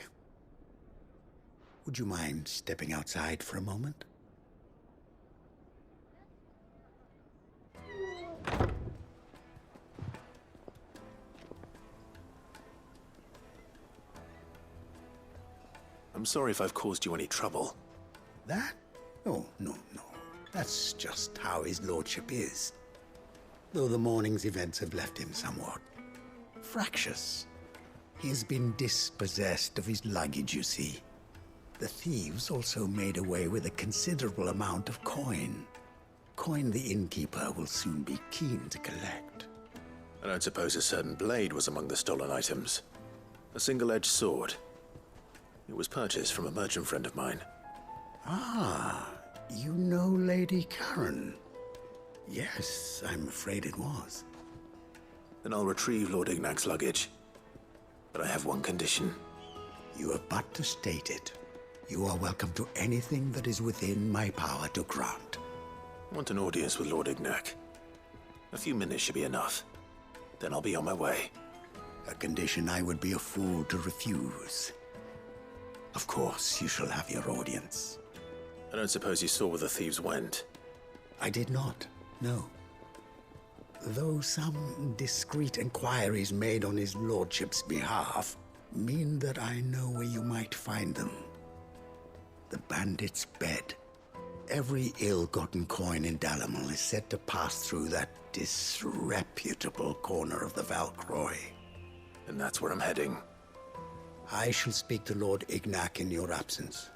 Would you mind stepping outside for a moment? I'm sorry if I've caused you any trouble. That? Oh, no. That's just how his lordship is. Though the morning's events have left him somewhat fractious. He has been dispossessed of his luggage, you see. The thieves also made away with a considerable amount of coin. Coin the innkeeper will soon be keen to collect. I don't suppose a certain blade was among the stolen items. A single-edged sword. It was purchased from a merchant friend of mine. Ah, you know Lady Karen. Yes, I'm afraid it was. Then I'll retrieve Lord Ignac's luggage. But I have one condition. You have but to state it. You are welcome to anything that is within my power to grant. I want an audience with Lord Ignac. A few minutes should be enough. Then I'll be on my way. A condition I would be a fool to refuse. Of course, you shall have your audience. I don't suppose you saw where the thieves went? I did not, no. Though some discreet inquiries made on his lordship's behalf mean that I know where you might find them. The bandit's bed. Every ill-gotten coin in Dalimil is said to pass through that disreputable corner of the Valcroy. And that's where I'm heading. I shall speak to Lord Ignac in your absence,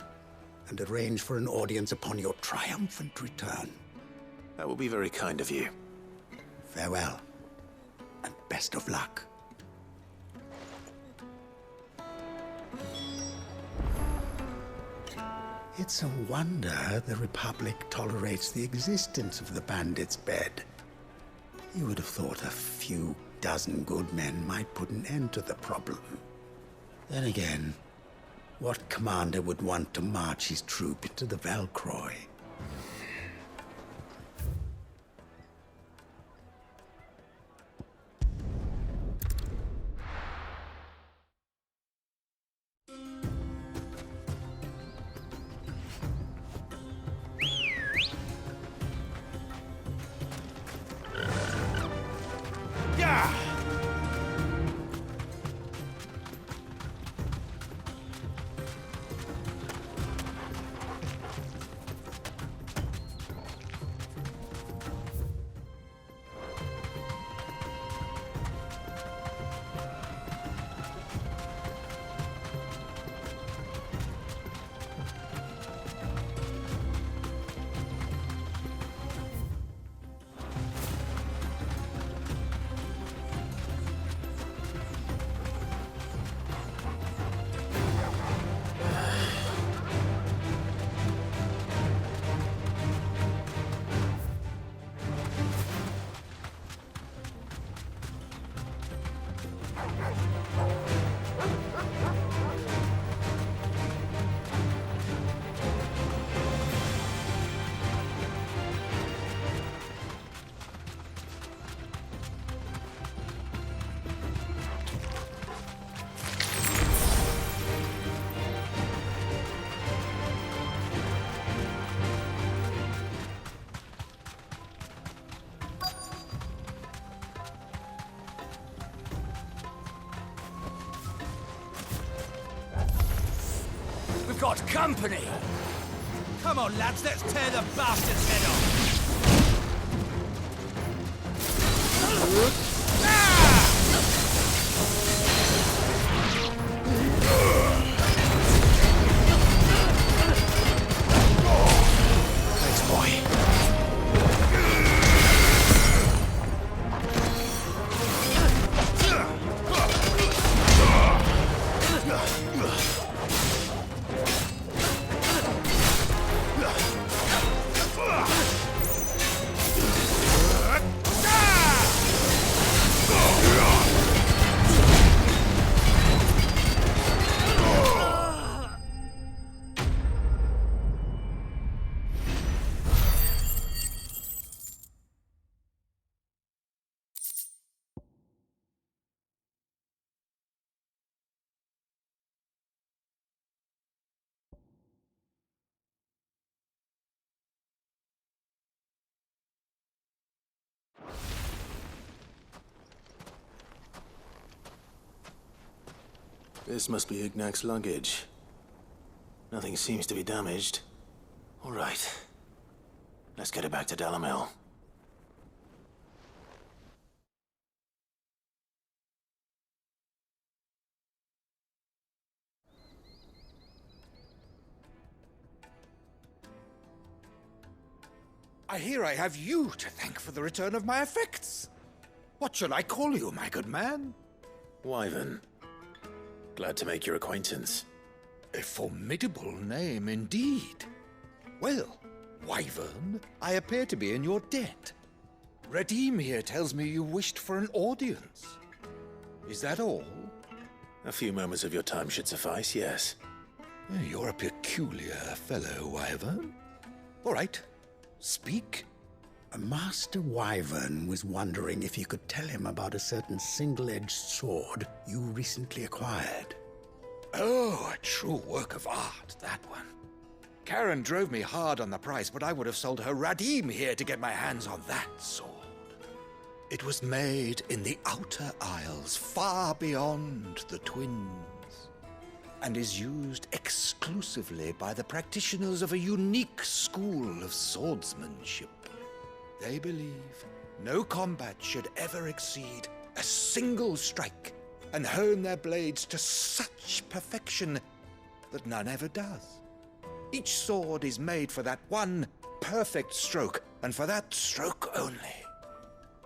and arrange for an audience upon your triumphant return. That will be very kind of you. Farewell, and best of luck. It's a wonder the Republic tolerates the existence of the bandit's bed. You would have thought a few dozen good men might put an end to the problem. Then again, what commander would want to march his troop into the Velcroy? We've got company! Come on, lads, let's tear the bastard's head off! Thanks, boy. This must be Ignac's luggage. Nothing seems to be damaged. All right. Let's get it back to Dalimil. I hear I have you to thank for the return of my effects. What shall I call you, my good man? Wyvern. Glad to make your acquaintance. A formidable name indeed. Well, Wyvern, I appear to be in your debt. Radim here tells me you wished for an audience. Is that all? A few moments of your time should suffice, yes. You're a peculiar fellow, Wyvern. All right, speak. Master Wyvern was wondering if you could tell him about a certain single-edged sword you recently acquired. Oh, a true work of art, that one. Karen drove me hard on the price, but I would have sold her Radim here to get my hands on that sword. It was made in the Outer Isles, far beyond the Twins, and is used exclusively by the practitioners of a unique school of swordsmanship. They believe no combat should ever exceed a single strike, and hone their blades to such perfection that none ever does. Each sword is made for that one perfect stroke, and for that stroke only.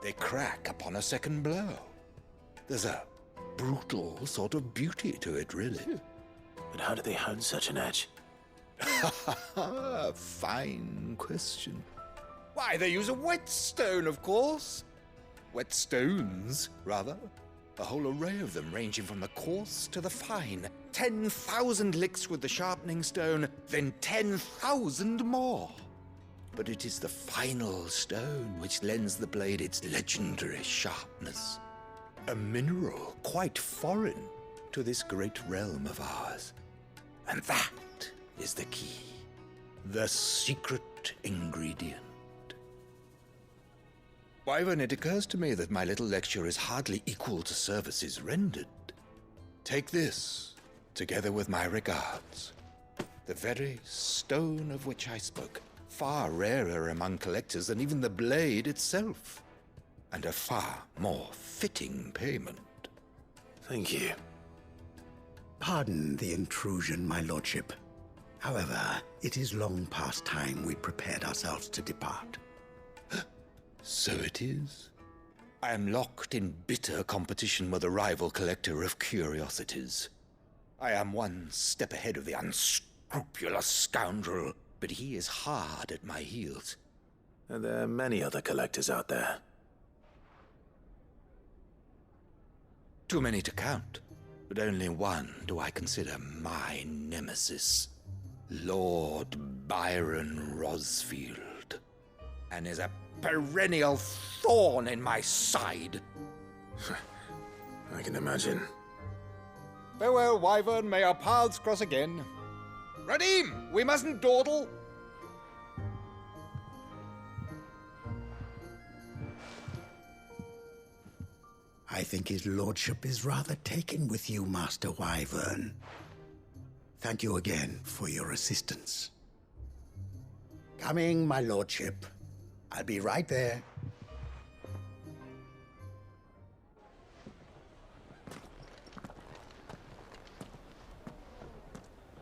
They crack upon a second blow. There's a brutal sort of beauty to it, really. But how do they hone such an edge? Fine question. Why, they use a whetstone, of course. Whetstones, rather. A whole array of them, ranging from the coarse to the fine. 10,000 licks with the sharpening stone, then 10,000 more. But it is the final stone which lends the blade its legendary sharpness. A mineral quite foreign to this great realm of ours. And that is the key. The secret ingredient. Wyvern, it occurs to me that my little lecture is hardly equal to services rendered. Take this, together with my regards. The very stone of which I spoke, far rarer among collectors than even the blade itself, and a far more fitting payment. Thank you. Pardon the intrusion, my lordship. However, it is long past time we prepared ourselves to depart. So it is. I am locked in bitter competition with a rival collector of curiosities. I am one step ahead of the unscrupulous scoundrel, but he is hard at my heels. And there are many other collectors out there. Too many to count, but only one do I consider my nemesis. Lord Byron Rosfield. And is a perennial thorn in my side. I can imagine. Farewell, Wyvern. May our paths cross again. Radim, we mustn't dawdle. I think his lordship is rather taken with you, Master Wyvern. Thank you again for your assistance. Coming, my lordship. I'll be right there.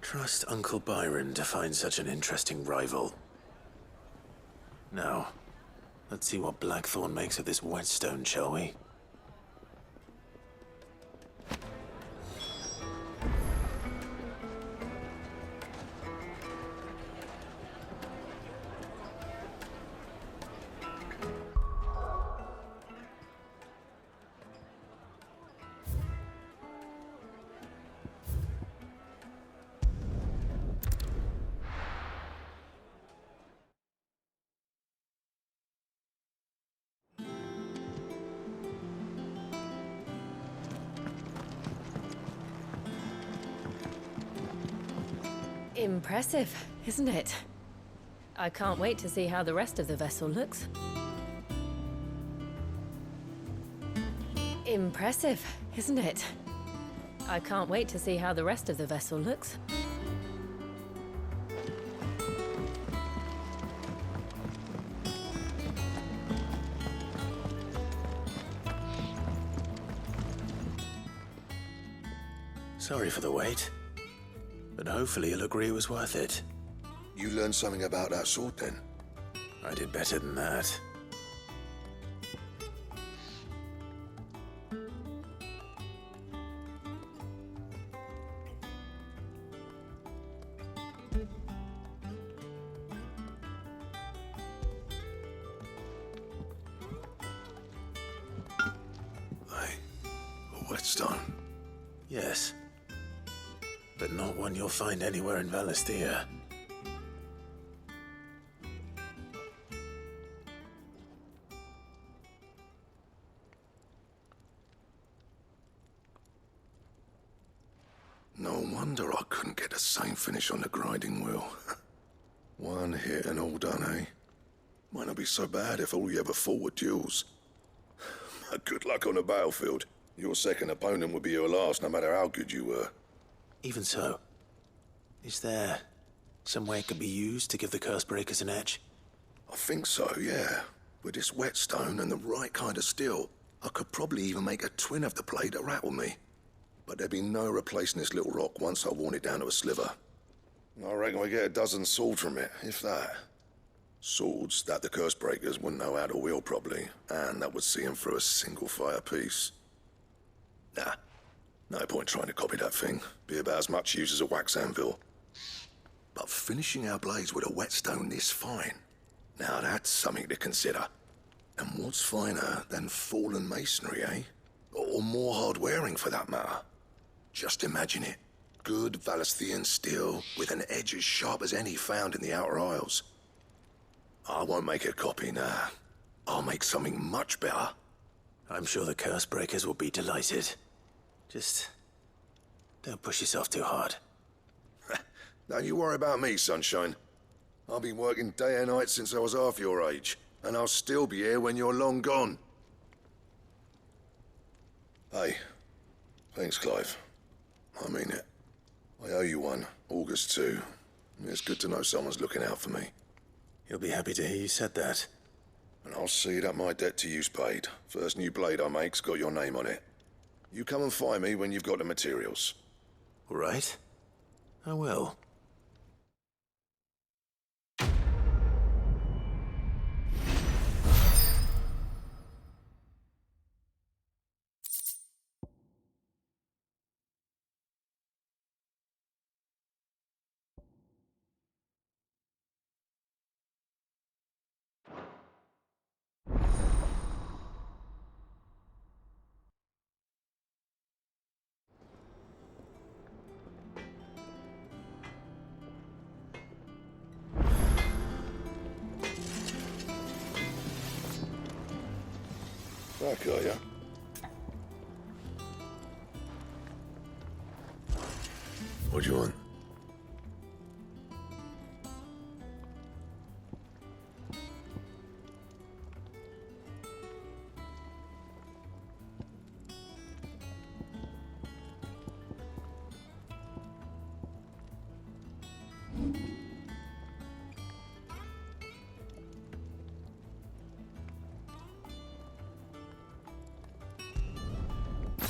Trust Uncle Byron to find such an interesting rival. Now, let's see what Blackthorn makes of this whetstone, shall we? Impressive, isn't it? I can't wait to see how the rest of the vessel looks. Impressive, isn't it? I can't wait to see how the rest of the vessel looks. Sorry for the wait. But hopefully you'll agree it was worth it. You learned something about that sword, then? I did better than that. A whetstone? Yes. But not one you'll find anywhere in Valisthea. No wonder I couldn't get the same finish on the grinding wheel. One hit and all done, eh? Might not be so bad if all you ever fought were duels. Good luck on the battlefield. Your second opponent would be your last, no matter how good you were. Even so, is there some way it could be used to give the Cursebreakers an edge? I think so, yeah. With this whetstone and the right kind of steel, I could probably even make a twin of the blade that rattled me. But there'd be no replacing this little rock once I worn it down to a sliver. I reckon we get a dozen swords from it, if that. Swords that the Cursebreakers wouldn't know how to wield properly, and that would see them through a single fire piece. Nah. No point trying to copy that thing. Be about as much use as a wax anvil. But finishing our blades with a whetstone this fine, now that's something to consider. And what's finer than fallen masonry, eh? Or more hard-wearing, for that matter. Just imagine it. Good Valisthian steel with an edge as sharp as any found in the Outer Isles. I won't make a copy now. I'll make something much better. I'm sure the Cursebreakers will be delighted. Just don't push yourself too hard. Don't you worry about me, Sunshine. I've been working day and night since I was half your age, and I'll still be here when you're long gone. Hey, thanks, Clive. I mean it. I owe you one, August too. It's good to know someone's looking out for me. He'll be happy to hear you said that. And I'll see that my debt to you's paid. First new blade I make's got your name on it. You come and find me when you've got the materials. All right. I will. Back, are ya? What do you want?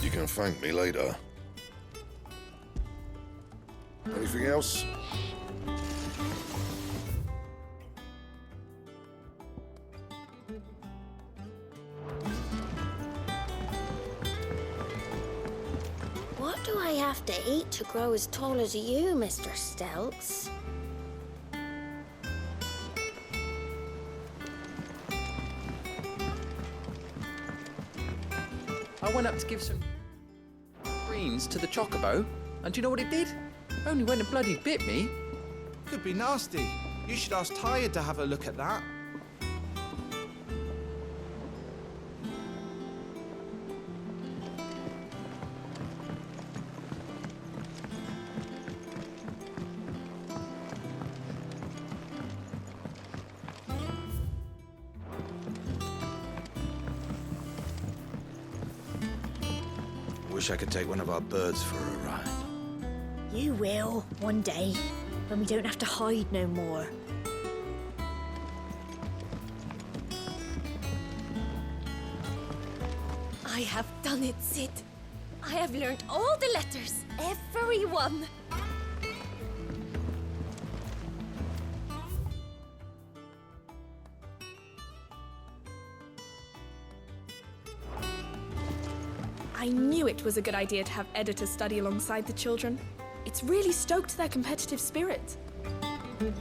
You can thank me later. Anything else? What do I have to eat to grow as tall as you, Mr. Stelts? I went up to give some greens to the chocobo, and do you know what it did? Only went and bloody bit me. Could be nasty. You should ask Tired to have a look at that. Wish I could take one of our birds for a ride. You will, one day, when we don't have to hide no more. I have done it, Sid. I have learned all the letters, every one. I knew it was a good idea to have Editor study alongside the children. It's really stoked their competitive spirit. I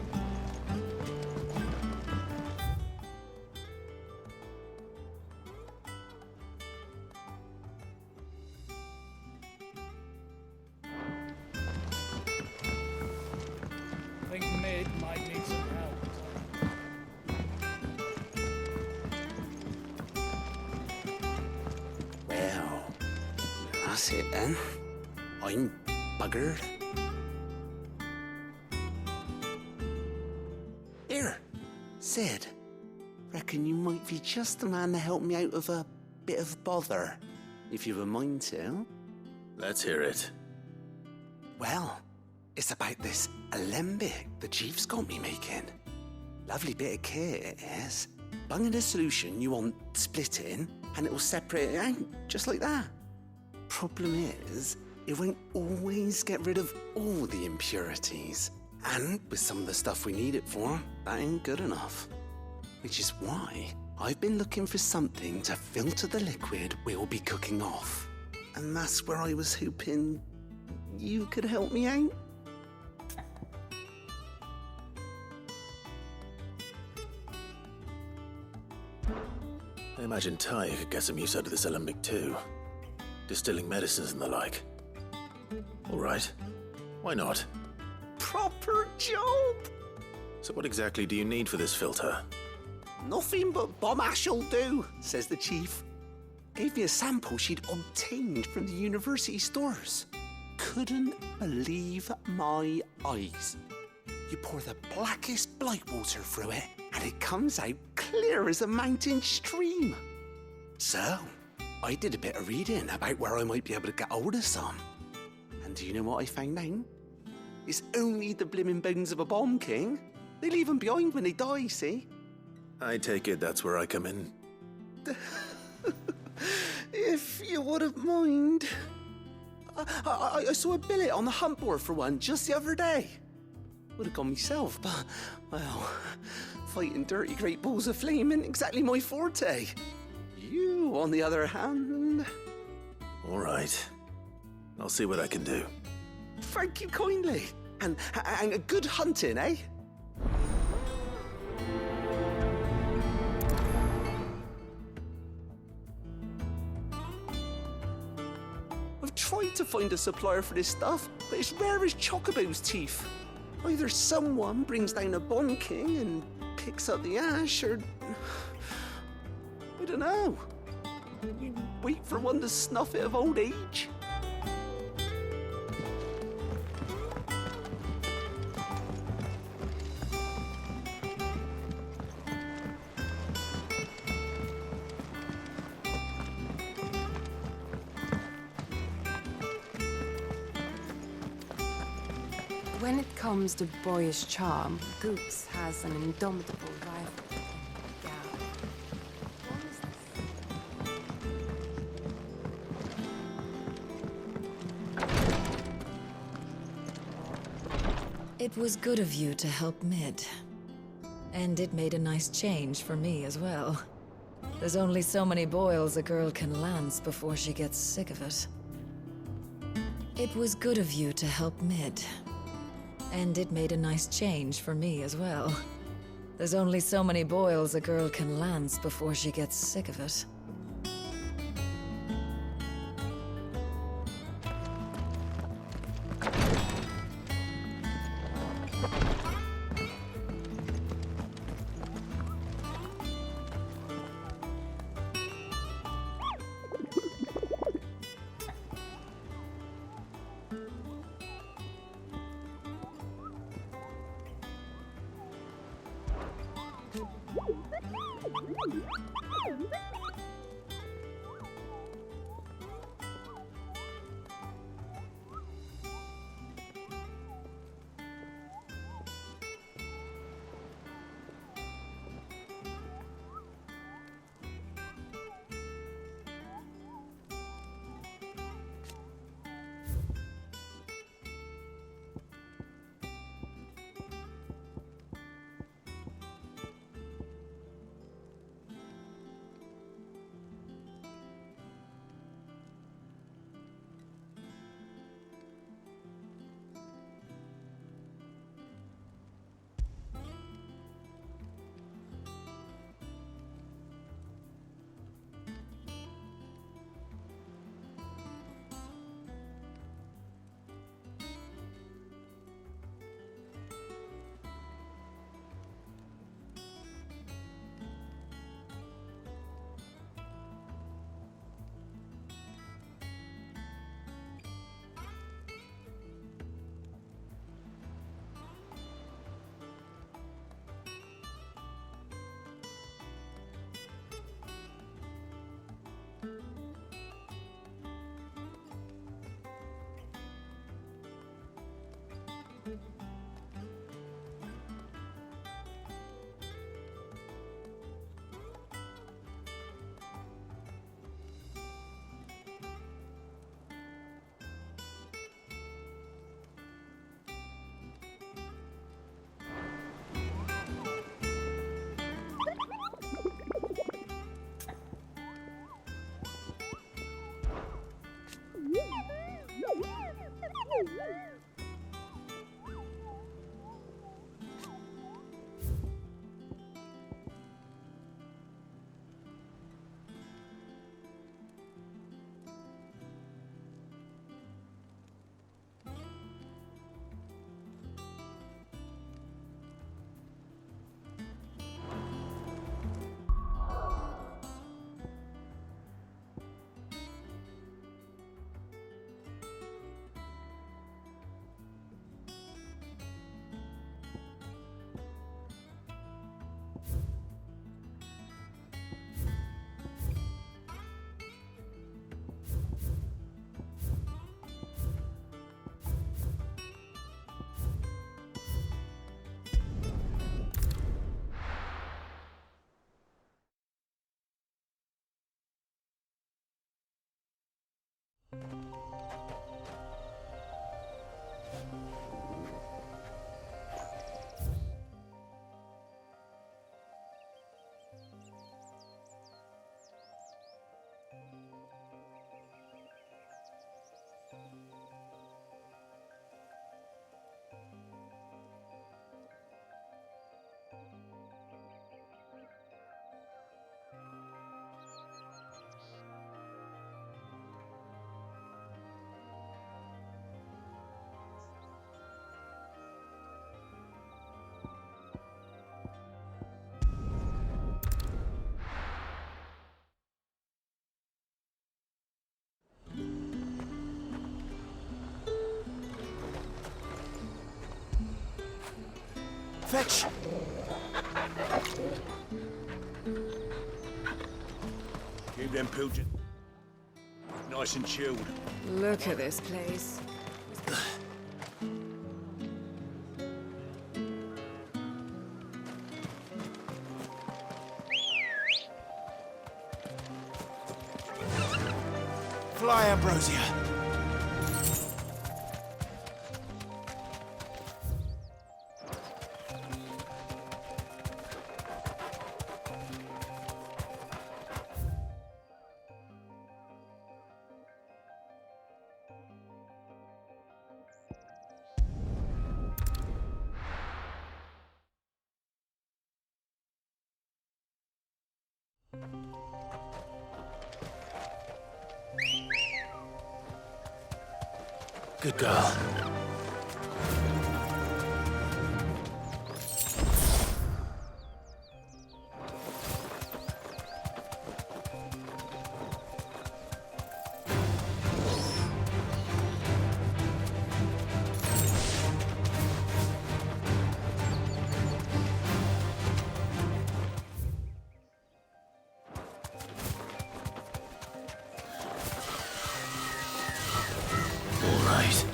think Mid might need some help. Well, that's it then. I'm buggered. Here, Sid. Reckon you might be just the man to help me out of a bit of bother, if you've a mind to. Let's hear it. Well, it's about this alembic the chief's got me making. Lovely bit of kit it is. Bung in a solution you want splitting, and it will separate it out, just like that. Problem is, it won't always get rid of all the impurities. And with some of the stuff we need it for, that ain't good enough. Which is why I've been looking for something to filter the liquid we'll be cooking off. And that's where I was hoping you could help me out. I imagine Ty could get some use out of this alembic too. distilling medicines and the like. All right. Why not? Proper job! So what exactly do you need for this filter? Nothing but bomb ash'll do, says the chief. Gave me a sample she'd obtained from the university stores. Couldn't believe my eyes. You pour the blackest blight water through it, and it comes out clear as a mountain stream. So, I did a bit of reading about where I might be able to get hold of some. And do you know what I found out? It's only the blimmin' bones of a bomb king. They leave them behind when they die, see? I take it that's where I come in. If you wouldn't mind. I saw a billet on the hunt board for one just the other day. Would have gone myself, but, well, fighting dirty great balls of flame ain't exactly my forte. You, on the other hand... All right. I'll see what I can do. Thank you kindly. And a good hunting, eh? I've tried to find a supplier for this stuff, but it's rare as Chocobo's teeth. Either someone brings down a Bomb King and picks up the ash, or... I don't know. You wait for one to snuff it of old age. When it comes to boyish charm, Goops has an indomitable rival. It was good of you to help Mid. And it made a nice change for me as well. There's only so many boils a girl can lance before she gets sick of it. It was good of you to help Mid. And it made a nice change for me as well. There's only so many boils a girl can lance before she gets sick of it. Fetch! Keep them pilgrims nice and chilled. Look at this place. Fly, Ambrosia! Good girl. All right.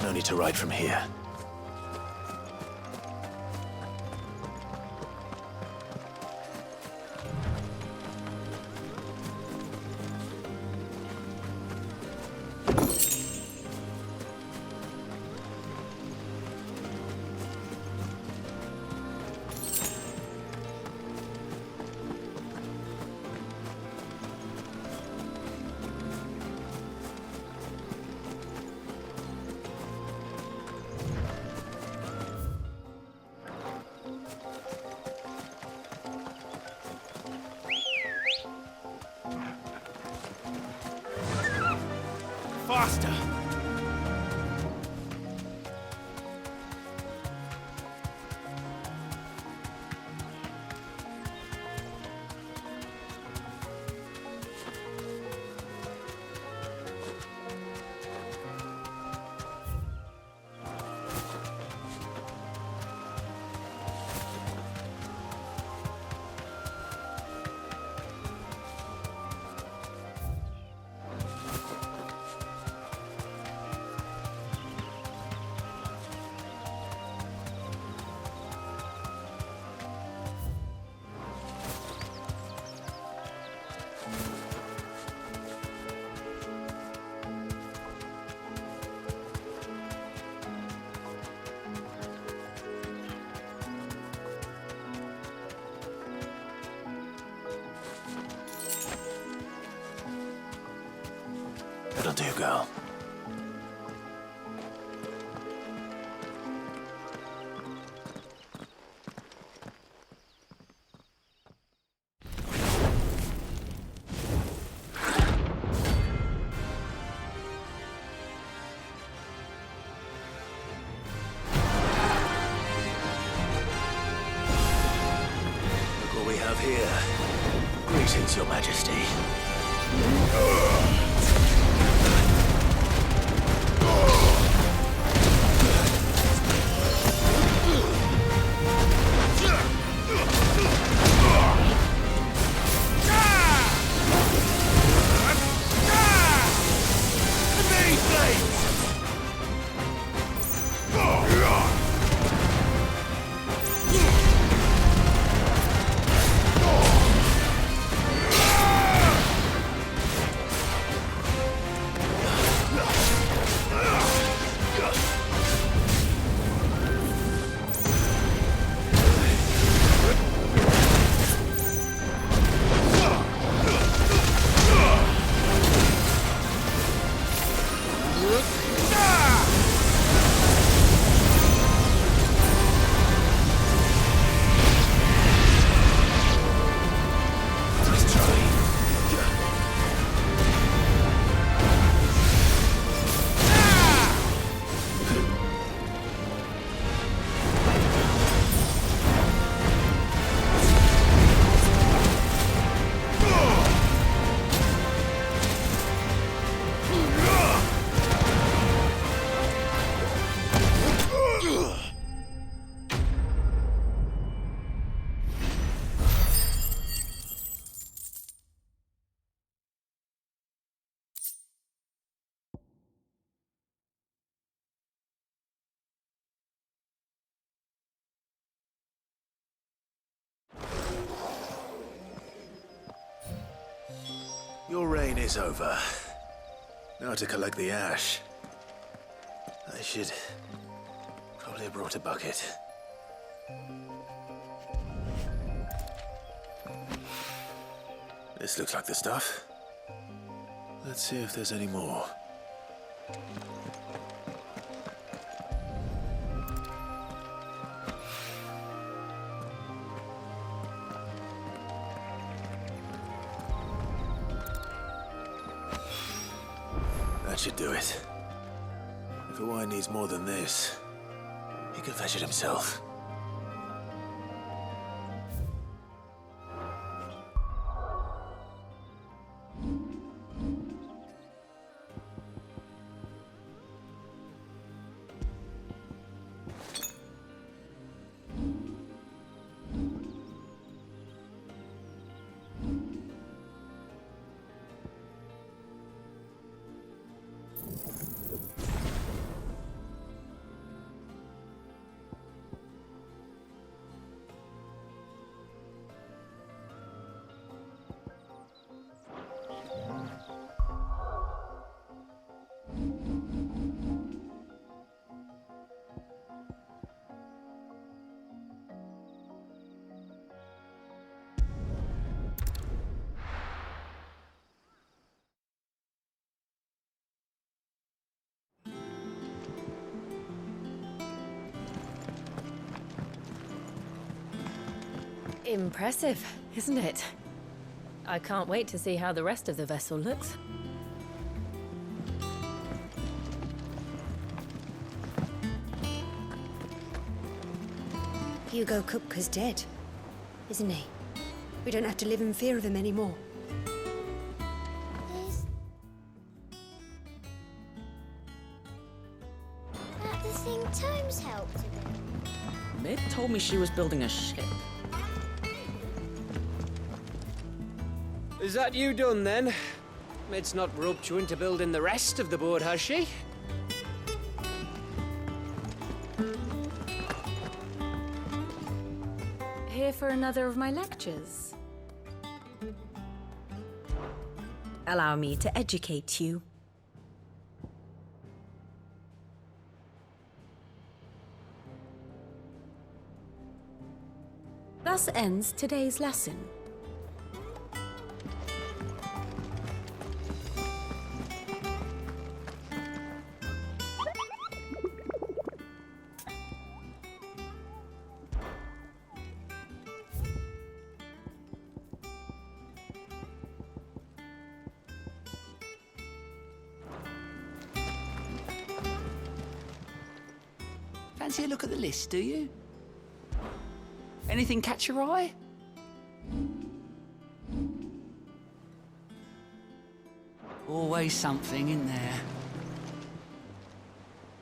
No need to ride from here. Faster! That'll do, girl. Look what we have here. Greetings, Your Majesty. Your reign is over. Now to collect the ash. I should probably have brought a bucket. This looks like the stuff. Let's see if there's any more. That should do it. If Owain needs more than this, he can fetch it himself. Impressive, isn't it? I can't wait to see how the rest of the vessel looks. Hugo Kupka's dead, isn't he? We don't have to live in fear of him anymore. Is that the thing Tomes helped with? Mid told me she was building a ship. Is that you done then? Mid's not roped you into building the rest of the boat, has she? Here for another of my lectures? Allow me to educate you. Thus ends today's lesson. Fancy a look at the list, do you? Anything catch your eye? Always something in there.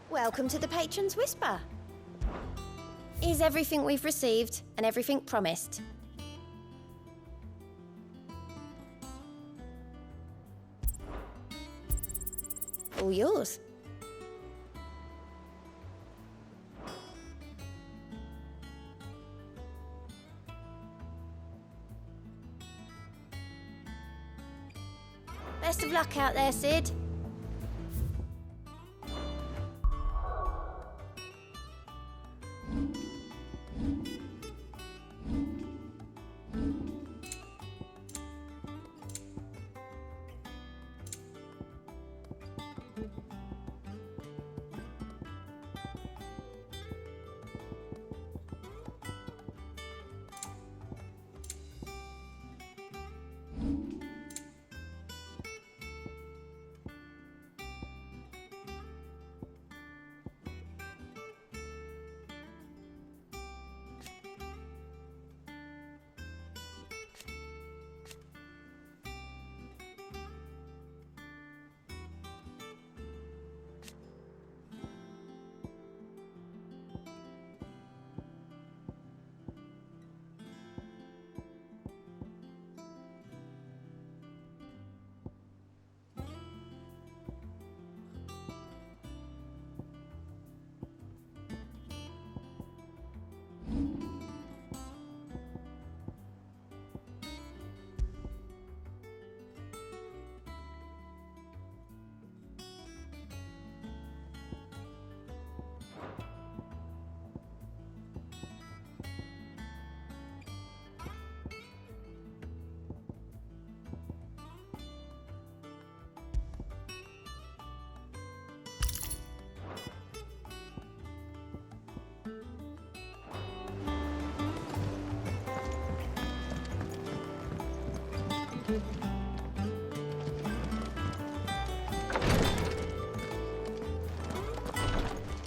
Welcome to the Patron's Whisper. Is everything we've received and everything promised? All yours. Best of luck out there, Sid.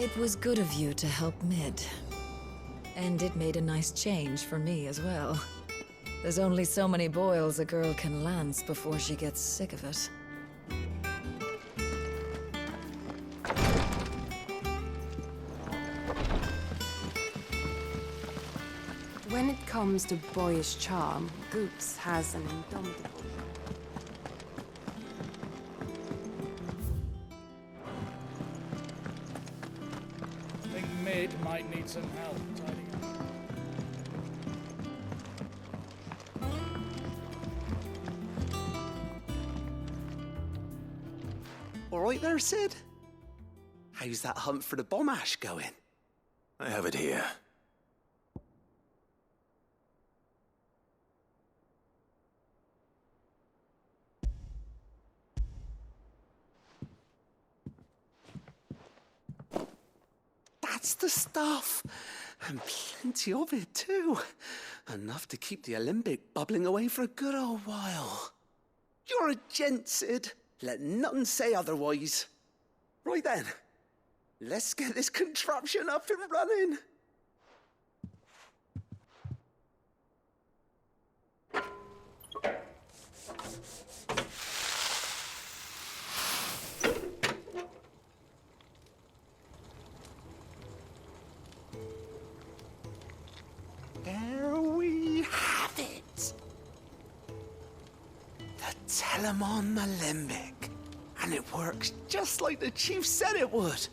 It was good of you to help Mid. And it made a nice change for me as well. There's only so many boils a girl can lance before she gets sick of it. When it comes to boyish charm, Goops has an indomitable... I think Mid might need some help tidying up. All right there, Sid? How's that hunt for the bomb ash going? I have it here. That's the stuff. And plenty of it, too. Enough to keep the alembic bubbling away for a good old while. You're a gent, Sid. Let nothing say otherwise. Right then, let's get this contraption up and running. There we have it. The Telemon Alembic. And it works just like the chief said it would.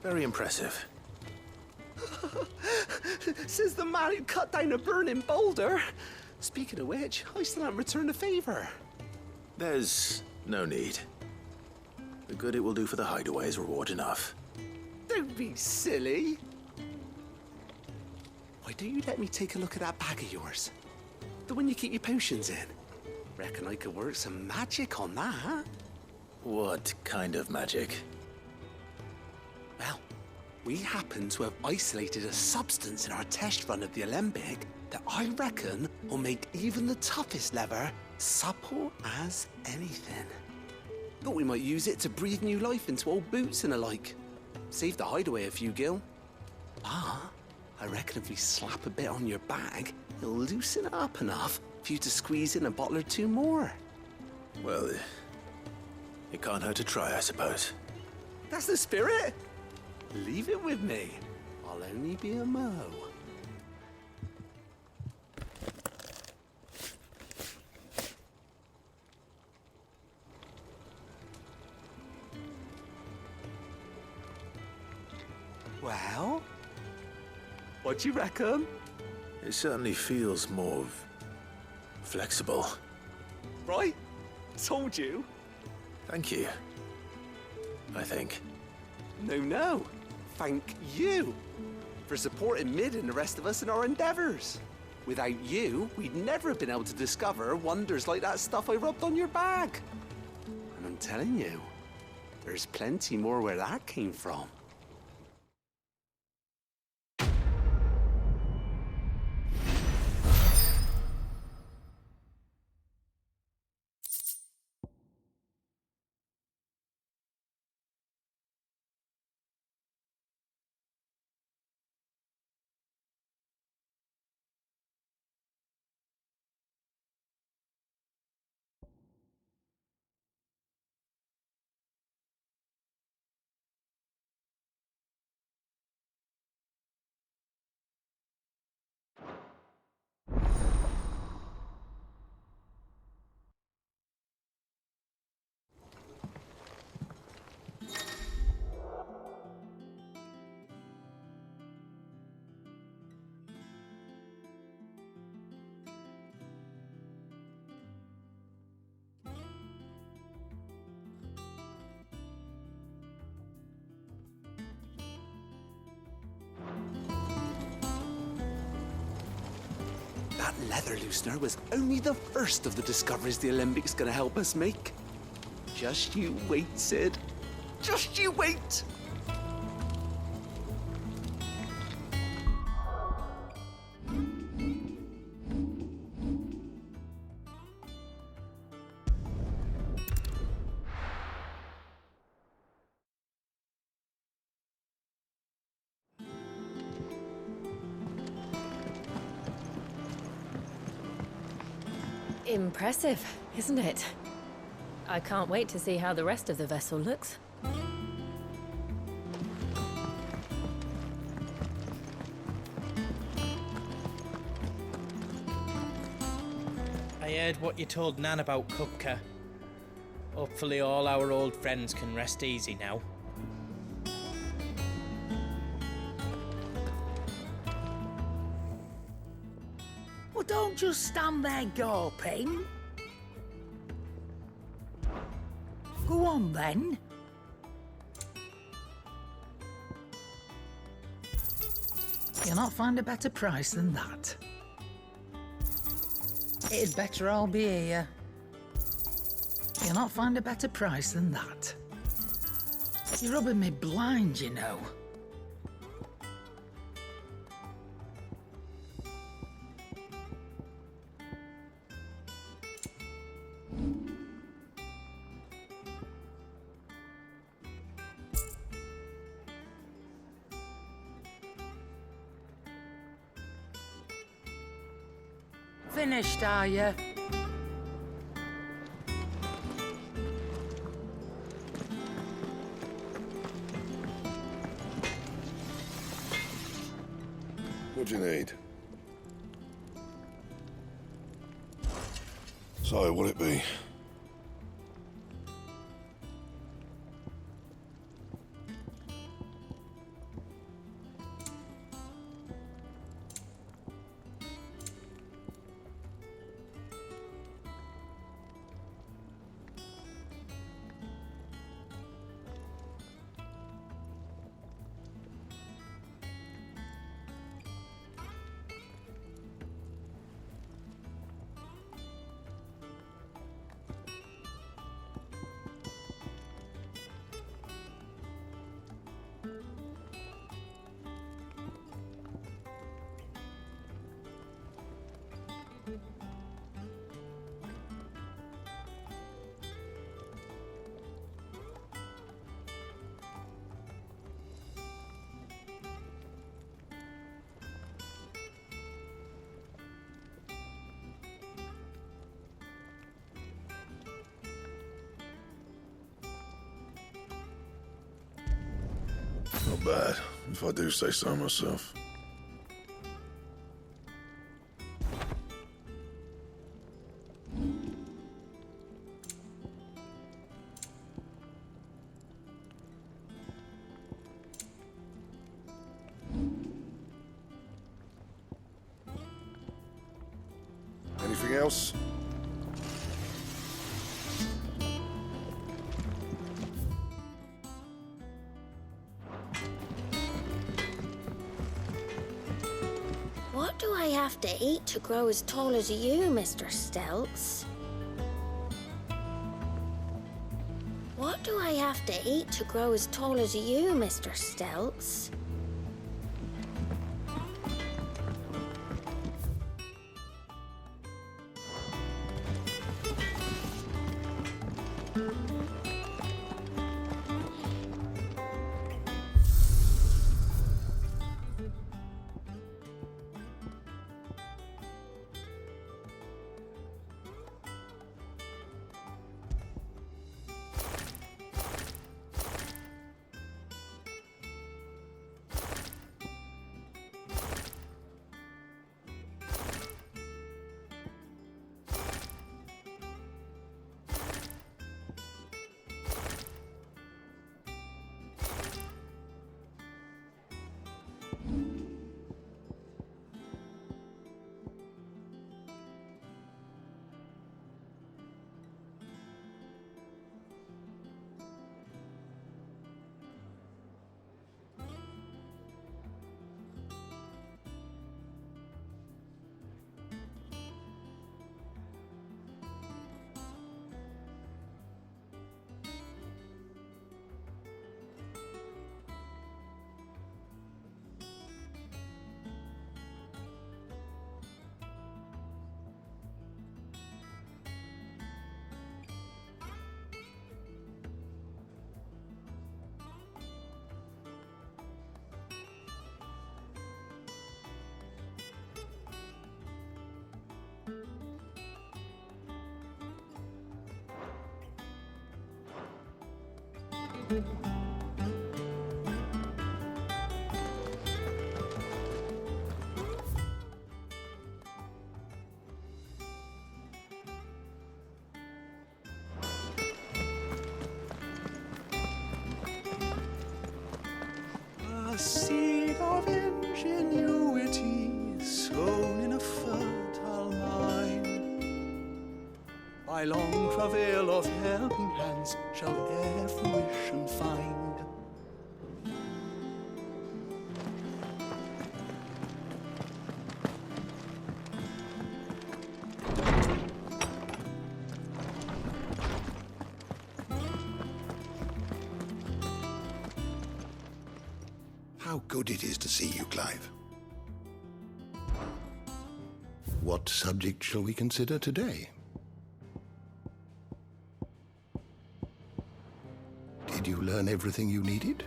Very impressive. Says the man who cut down a burning boulder. Speaking of which, I still haven't returned the favor. There's no need. The good it will do for the hideaway is reward enough. Don't be silly. Why don't you let me take a look at that bag of yours? The one you keep your potions in. Reckon I could work some magic on that. What kind of magic? Well, we happen to have isolated a substance in our test run of the Alembic that I reckon will make even the toughest leather supple as anything. Thought we might use it to breathe new life into old boots and the like. Save the hideaway a few gil. Ah, I reckon if we slap a bit on your bag, it'll loosen it up enough for you to squeeze in a bottle or two more. Well, it can't hurt to try, I suppose. That's the spirit. Leave it with me. I'll only be a mo. Well, what do you reckon? It certainly feels more flexible. Right? Told you. Thank you. I think. No. Thank you for supporting Mid and the rest of us in our endeavors. Without you, we'd never have been able to discover wonders like that stuff I rubbed on your bag. And I'm telling you, there's plenty more where that came from. That leather loosener was only the first of the discoveries the Alembic's gonna help us make. Just you wait, Sid. Just you wait! Impressive, isn't it? I can't wait to see how the rest of the vessel looks. I heard what you told Nan about Kupka. Hopefully all our old friends can rest easy now. Well, don't just stand there gawping. Go on then. You'll not find a better price than that. It'd better all be here. You'll not find a better price than that. You're rubbing me blind, you know. Finished, are you? What do you need? So, what'll it be? Not bad, if I do say so myself. Anything else? What do I have to eat to grow as tall as you, Mr. Stelz? What do I have to eat to grow as tall as you, Mr. Stelz? A seed of ingenuity sown in a fertile mind. By long travail of helping hands shall e'er fruition find. How good it is to see you, Clive. What subject shall we consider today? Did you learn everything you needed?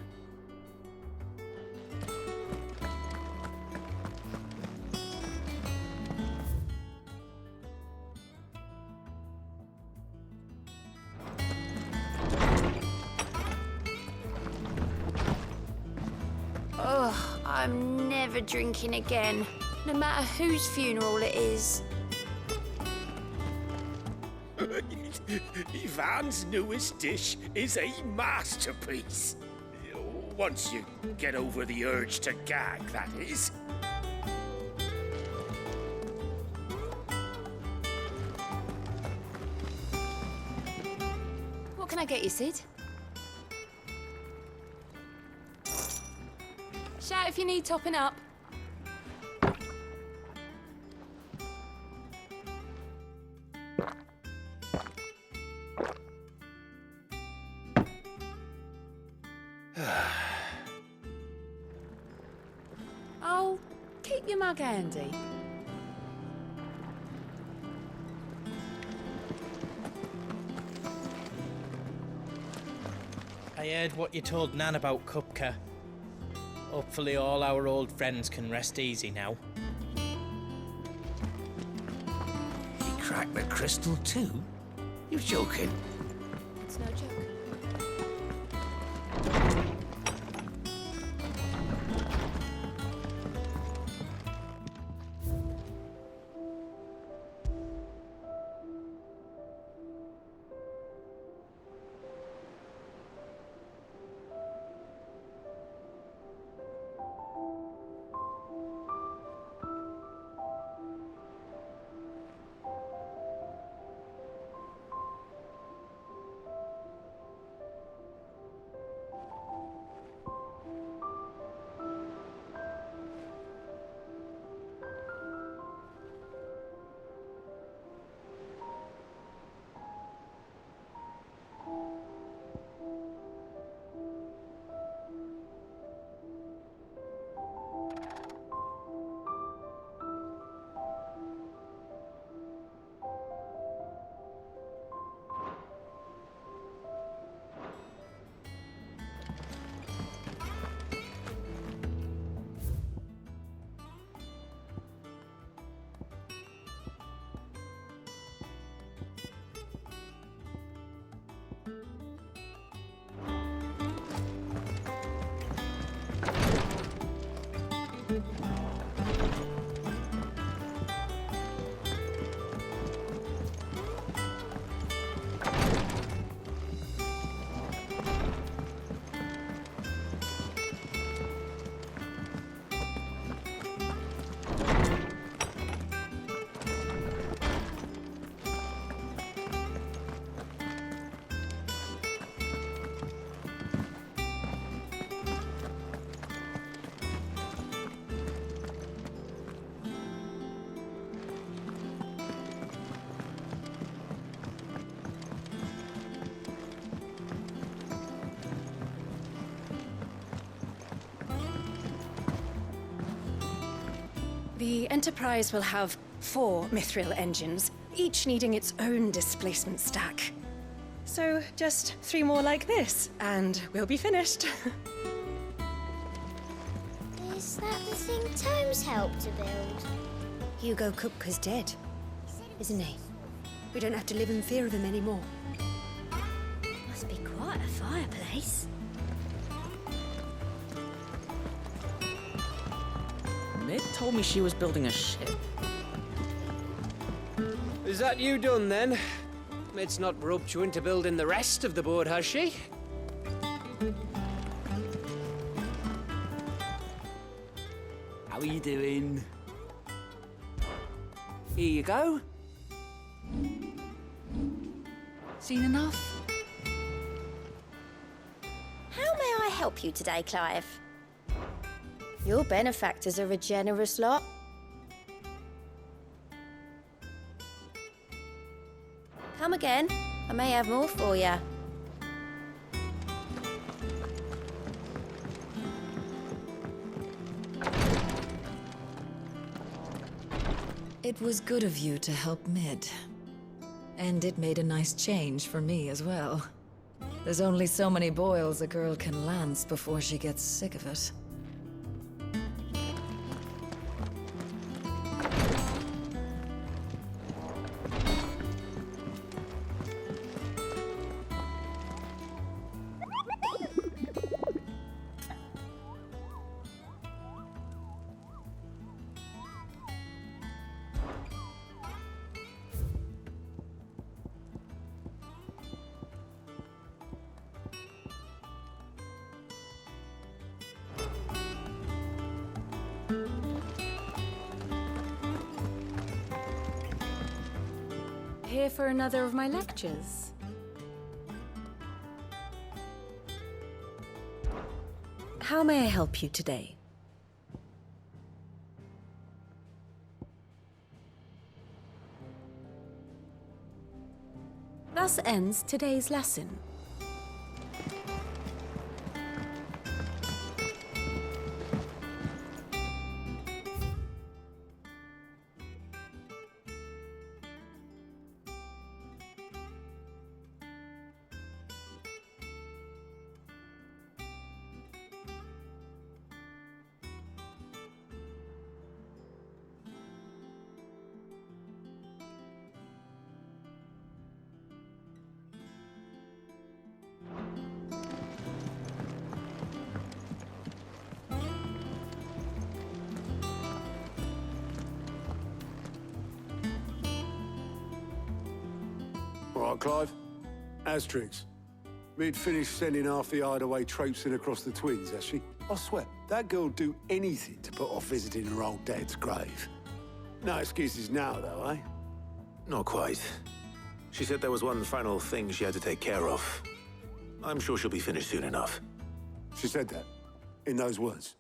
Ugh, I'm never drinking again, no matter whose funeral it is. Ivan's newest dish is a masterpiece. Once you get over the urge to gag, that is. What can I get you, Sid? Shout if you need topping up. Oh, keep your mug handy. I heard what you told Nan about Kupka. Hopefully all our old friends can rest easy now. He cracked the crystal too? You're joking. It's no joke. The Enterprise will have 4 Mithril engines, each needing its own displacement stack. So just 3 more like this, and we'll be finished. Is that the thing Tomes helped to build? Hugo Kupka's dead, isn't he? We don't have to live in fear of him anymore. Must be quiet. Quite a fireplace. Mid told me she was building a ship. Is that you done then? Mid's not roped you into building the rest of the boat, has she? How are you doing? Here you go. Seen enough? How may I help you today, Clive? Your benefactors are a generous lot. Come again. I may have more for you. It was good of you to help Mid. And it made a nice change for me as well. There's only so many boils a girl can lance before she gets sick of it. Here for another of my lectures. How may I help you today? Thus ends today's lesson. All right, Clive. Astrix. Mid finished sending half the hideaway traipsing across the twins, has she? I swear, that girl'd do anything to put off visiting her old dad's grave. No excuses now, though, eh? Not quite. She said there was one final thing she had to take care of. I'm sure she'll be finished soon enough. She said that? In those words?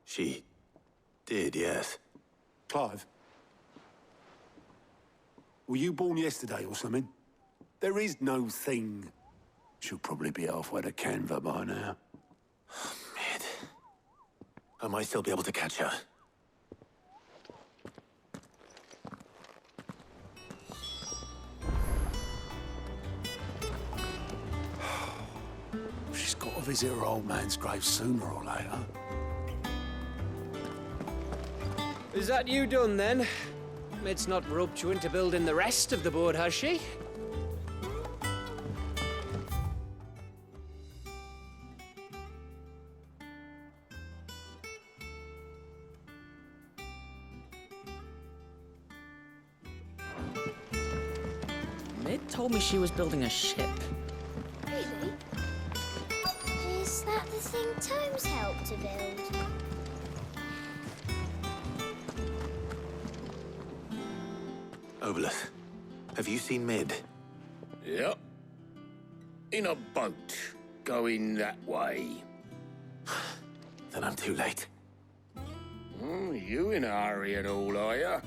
She did, yes. Clive? Were you born yesterday or something? There is no thing. She'll probably be halfway to Canva by now. Mid. I might still be able to catch her. She's got to visit her old man's grave sooner or later. Is that you done then? Mid's not roped you into building the rest of the boat, has she? Mid told me she was building a ship. Really? Is that the thing Tomes helped to build? Obolus, have you seen Mid? Yep. In a boat, going that way. Then I'm too late. You in a hurry and all, are ya?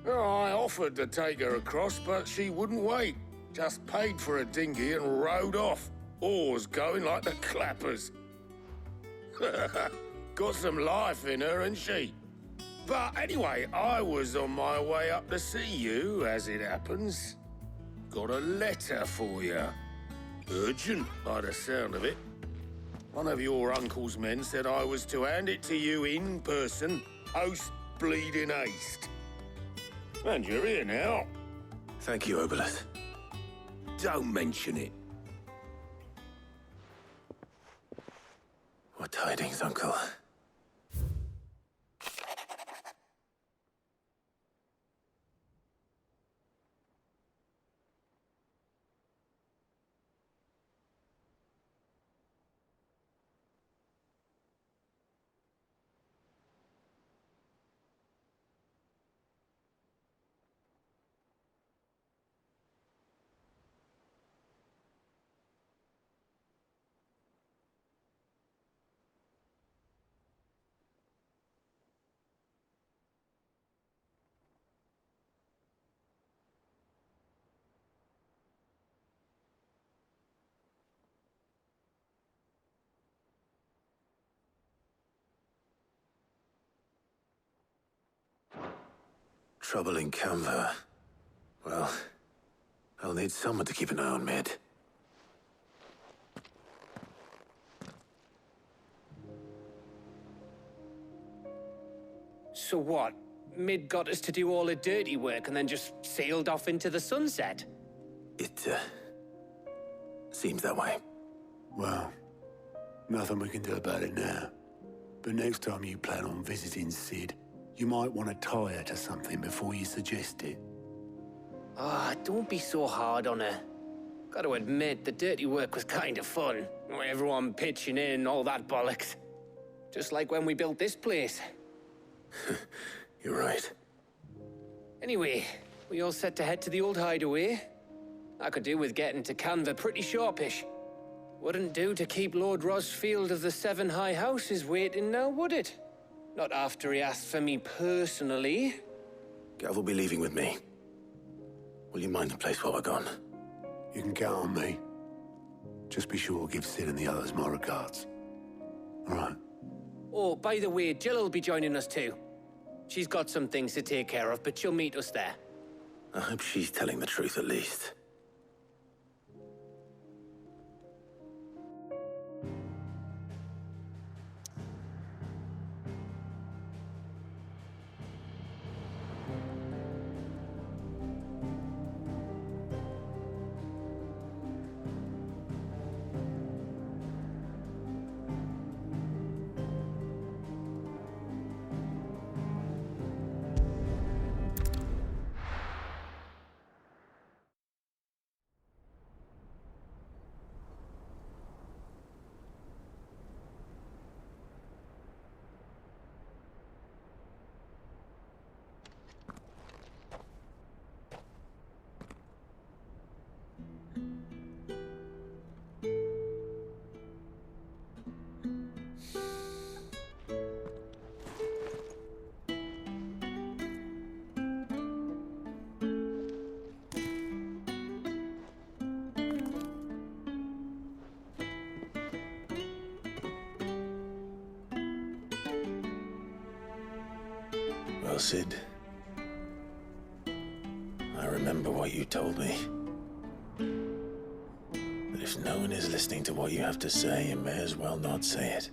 I offered to take her across, but she wouldn't wait. Just paid for a dinghy and rowed off. Oars going like the clappers. Got some life in her, ain't she? But anyway, I was on my way up to see you, as it happens. Got a letter for you. Urgent, by the sound of it. One of your uncle's men said I was to hand it to you in person, post-bleeding haste. And you're here now. Thank you, Obolus. Don't mention it. What tidings, Uncle? Trouble in Canva. Well, I'll need someone to keep an eye on Mid. So what? Mid got us to do all the dirty work and then just sailed off into the sunset? It, seems that way. Well, nothing we can do about it now. But next time you plan on visiting Sid, you might want to tie her to something before you suggest it. Ah, don't be so hard on her. Gotta admit, the dirty work was kind of fun. Everyone pitching in, all that bollocks. Just like when we built this place. You're right. Anyway, we all set to head to the old hideaway. I could do with getting to Canva pretty sharpish. Wouldn't do to keep Lord Rosfield of the Seven High Houses waiting now, would it? Not after he asked for me personally. Gav will be leaving with me. Will you mind the place while we're gone? You can count on me. Just be sure to give Sid and the others my regards. All right. Oh, by the way, Jill will be joining us too. She's got some things to take care of, but she'll meet us there. I hope she's telling the truth at least. Well, Sid, I remember what you told me. But if no one is listening to what you have to say, you may as well not say it.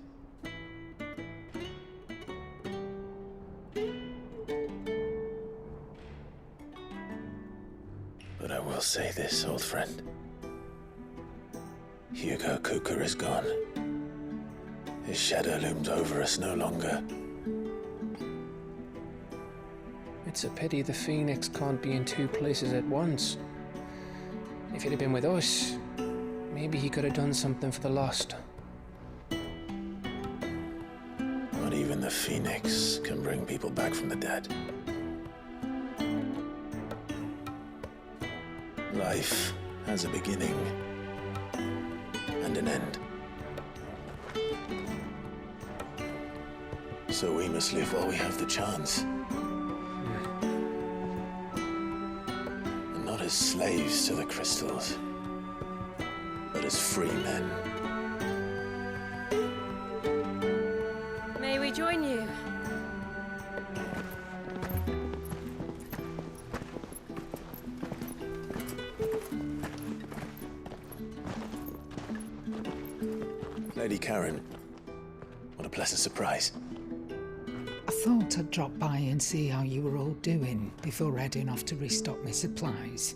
But I will say this, old friend. Hugo Cooker is gone. His shadow looms over us no longer. It's a pity the Phoenix can't be in two places at once. If he'd have been with us, maybe he could have done something for the lost. Not even the Phoenix can bring people back from the dead. Life has a beginning and an end. So we must live while we have the chance. And not as slaves to the crystals, but as free men. May we join you? Lady Karen, what a pleasant surprise. I thought I'd drop by and see how you were all doing before heading off to restock my supplies.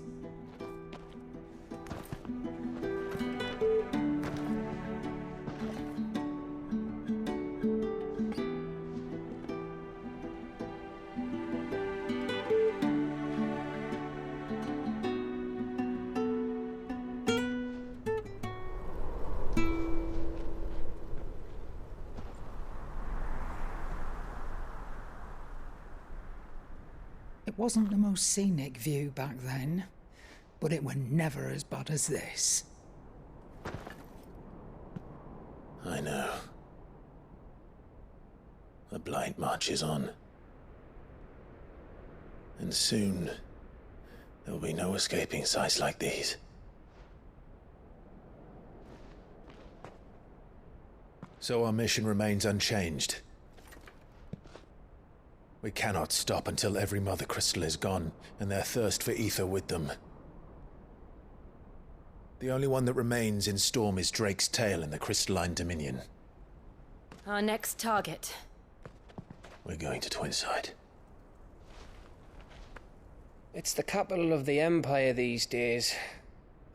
wasn't the most scenic view back then, but it were never as bad as this. I know. The Blight marches on. And soon, there'll be no escaping sights like these. So our mission remains unchanged. We cannot stop until every Mother Crystal is gone, and their thirst for ether with them. The only one that remains in Storm is Drake's Tail in the Crystalline Dominion. Our next target. We're going to Twinside. It's the capital of the Empire these days.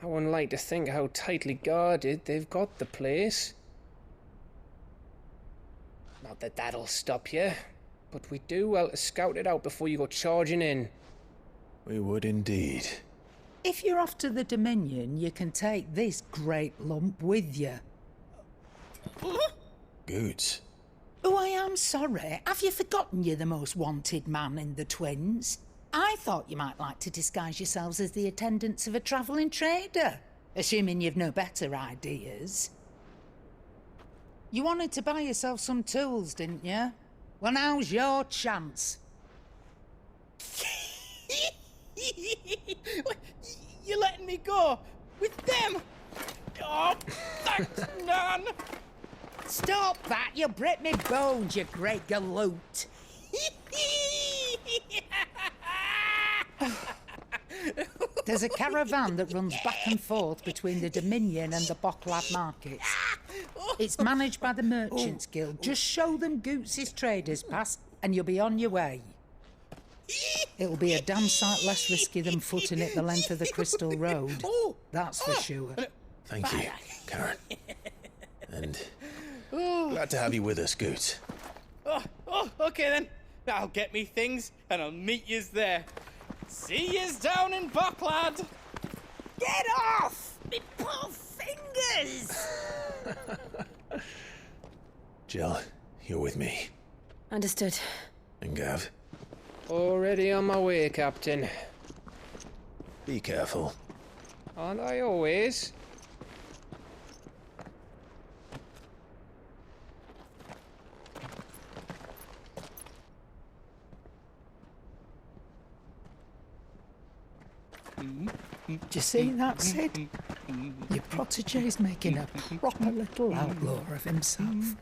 I wouldn't like to think how tightly guarded they've got the place. Not that that'll stop you, but we do well to scout it out before you go charging in. We would indeed. If you're off to the Dominion, you can take this great lump with you. Goods. Oh, I am sorry. Have you forgotten you're the most wanted man in the Twins? I thought you might like to disguise yourselves as the attendants of a travelling trader, assuming you've no better ideas. You wanted to buy yourself some tools, didn't you? Well, now's your chance. You're letting me go with them? Oh, thanks, Nan! Stop that! You'll break me bones, you great galoot! There's a caravan that runs back and forth between the Dominion and the Bocklad markets. It's managed by the Merchants Guild. Just show them Goots' traders pass and you'll be on your way. It'll be a damn sight less risky than footing it the length of the Crystal Road. That's for sure. Thank you, Karen. And glad to have you with us, Goots. Okay then. I'll get me things and I'll meet yous there. See yous down in Bocklad. Get off! Me poor fingers! Jill, you're with me. Understood. And Gav? Already on my way, Captain. Be careful. Aren't I always? Do you see that, Sid? Your protege's making a proper little outlaw of himself.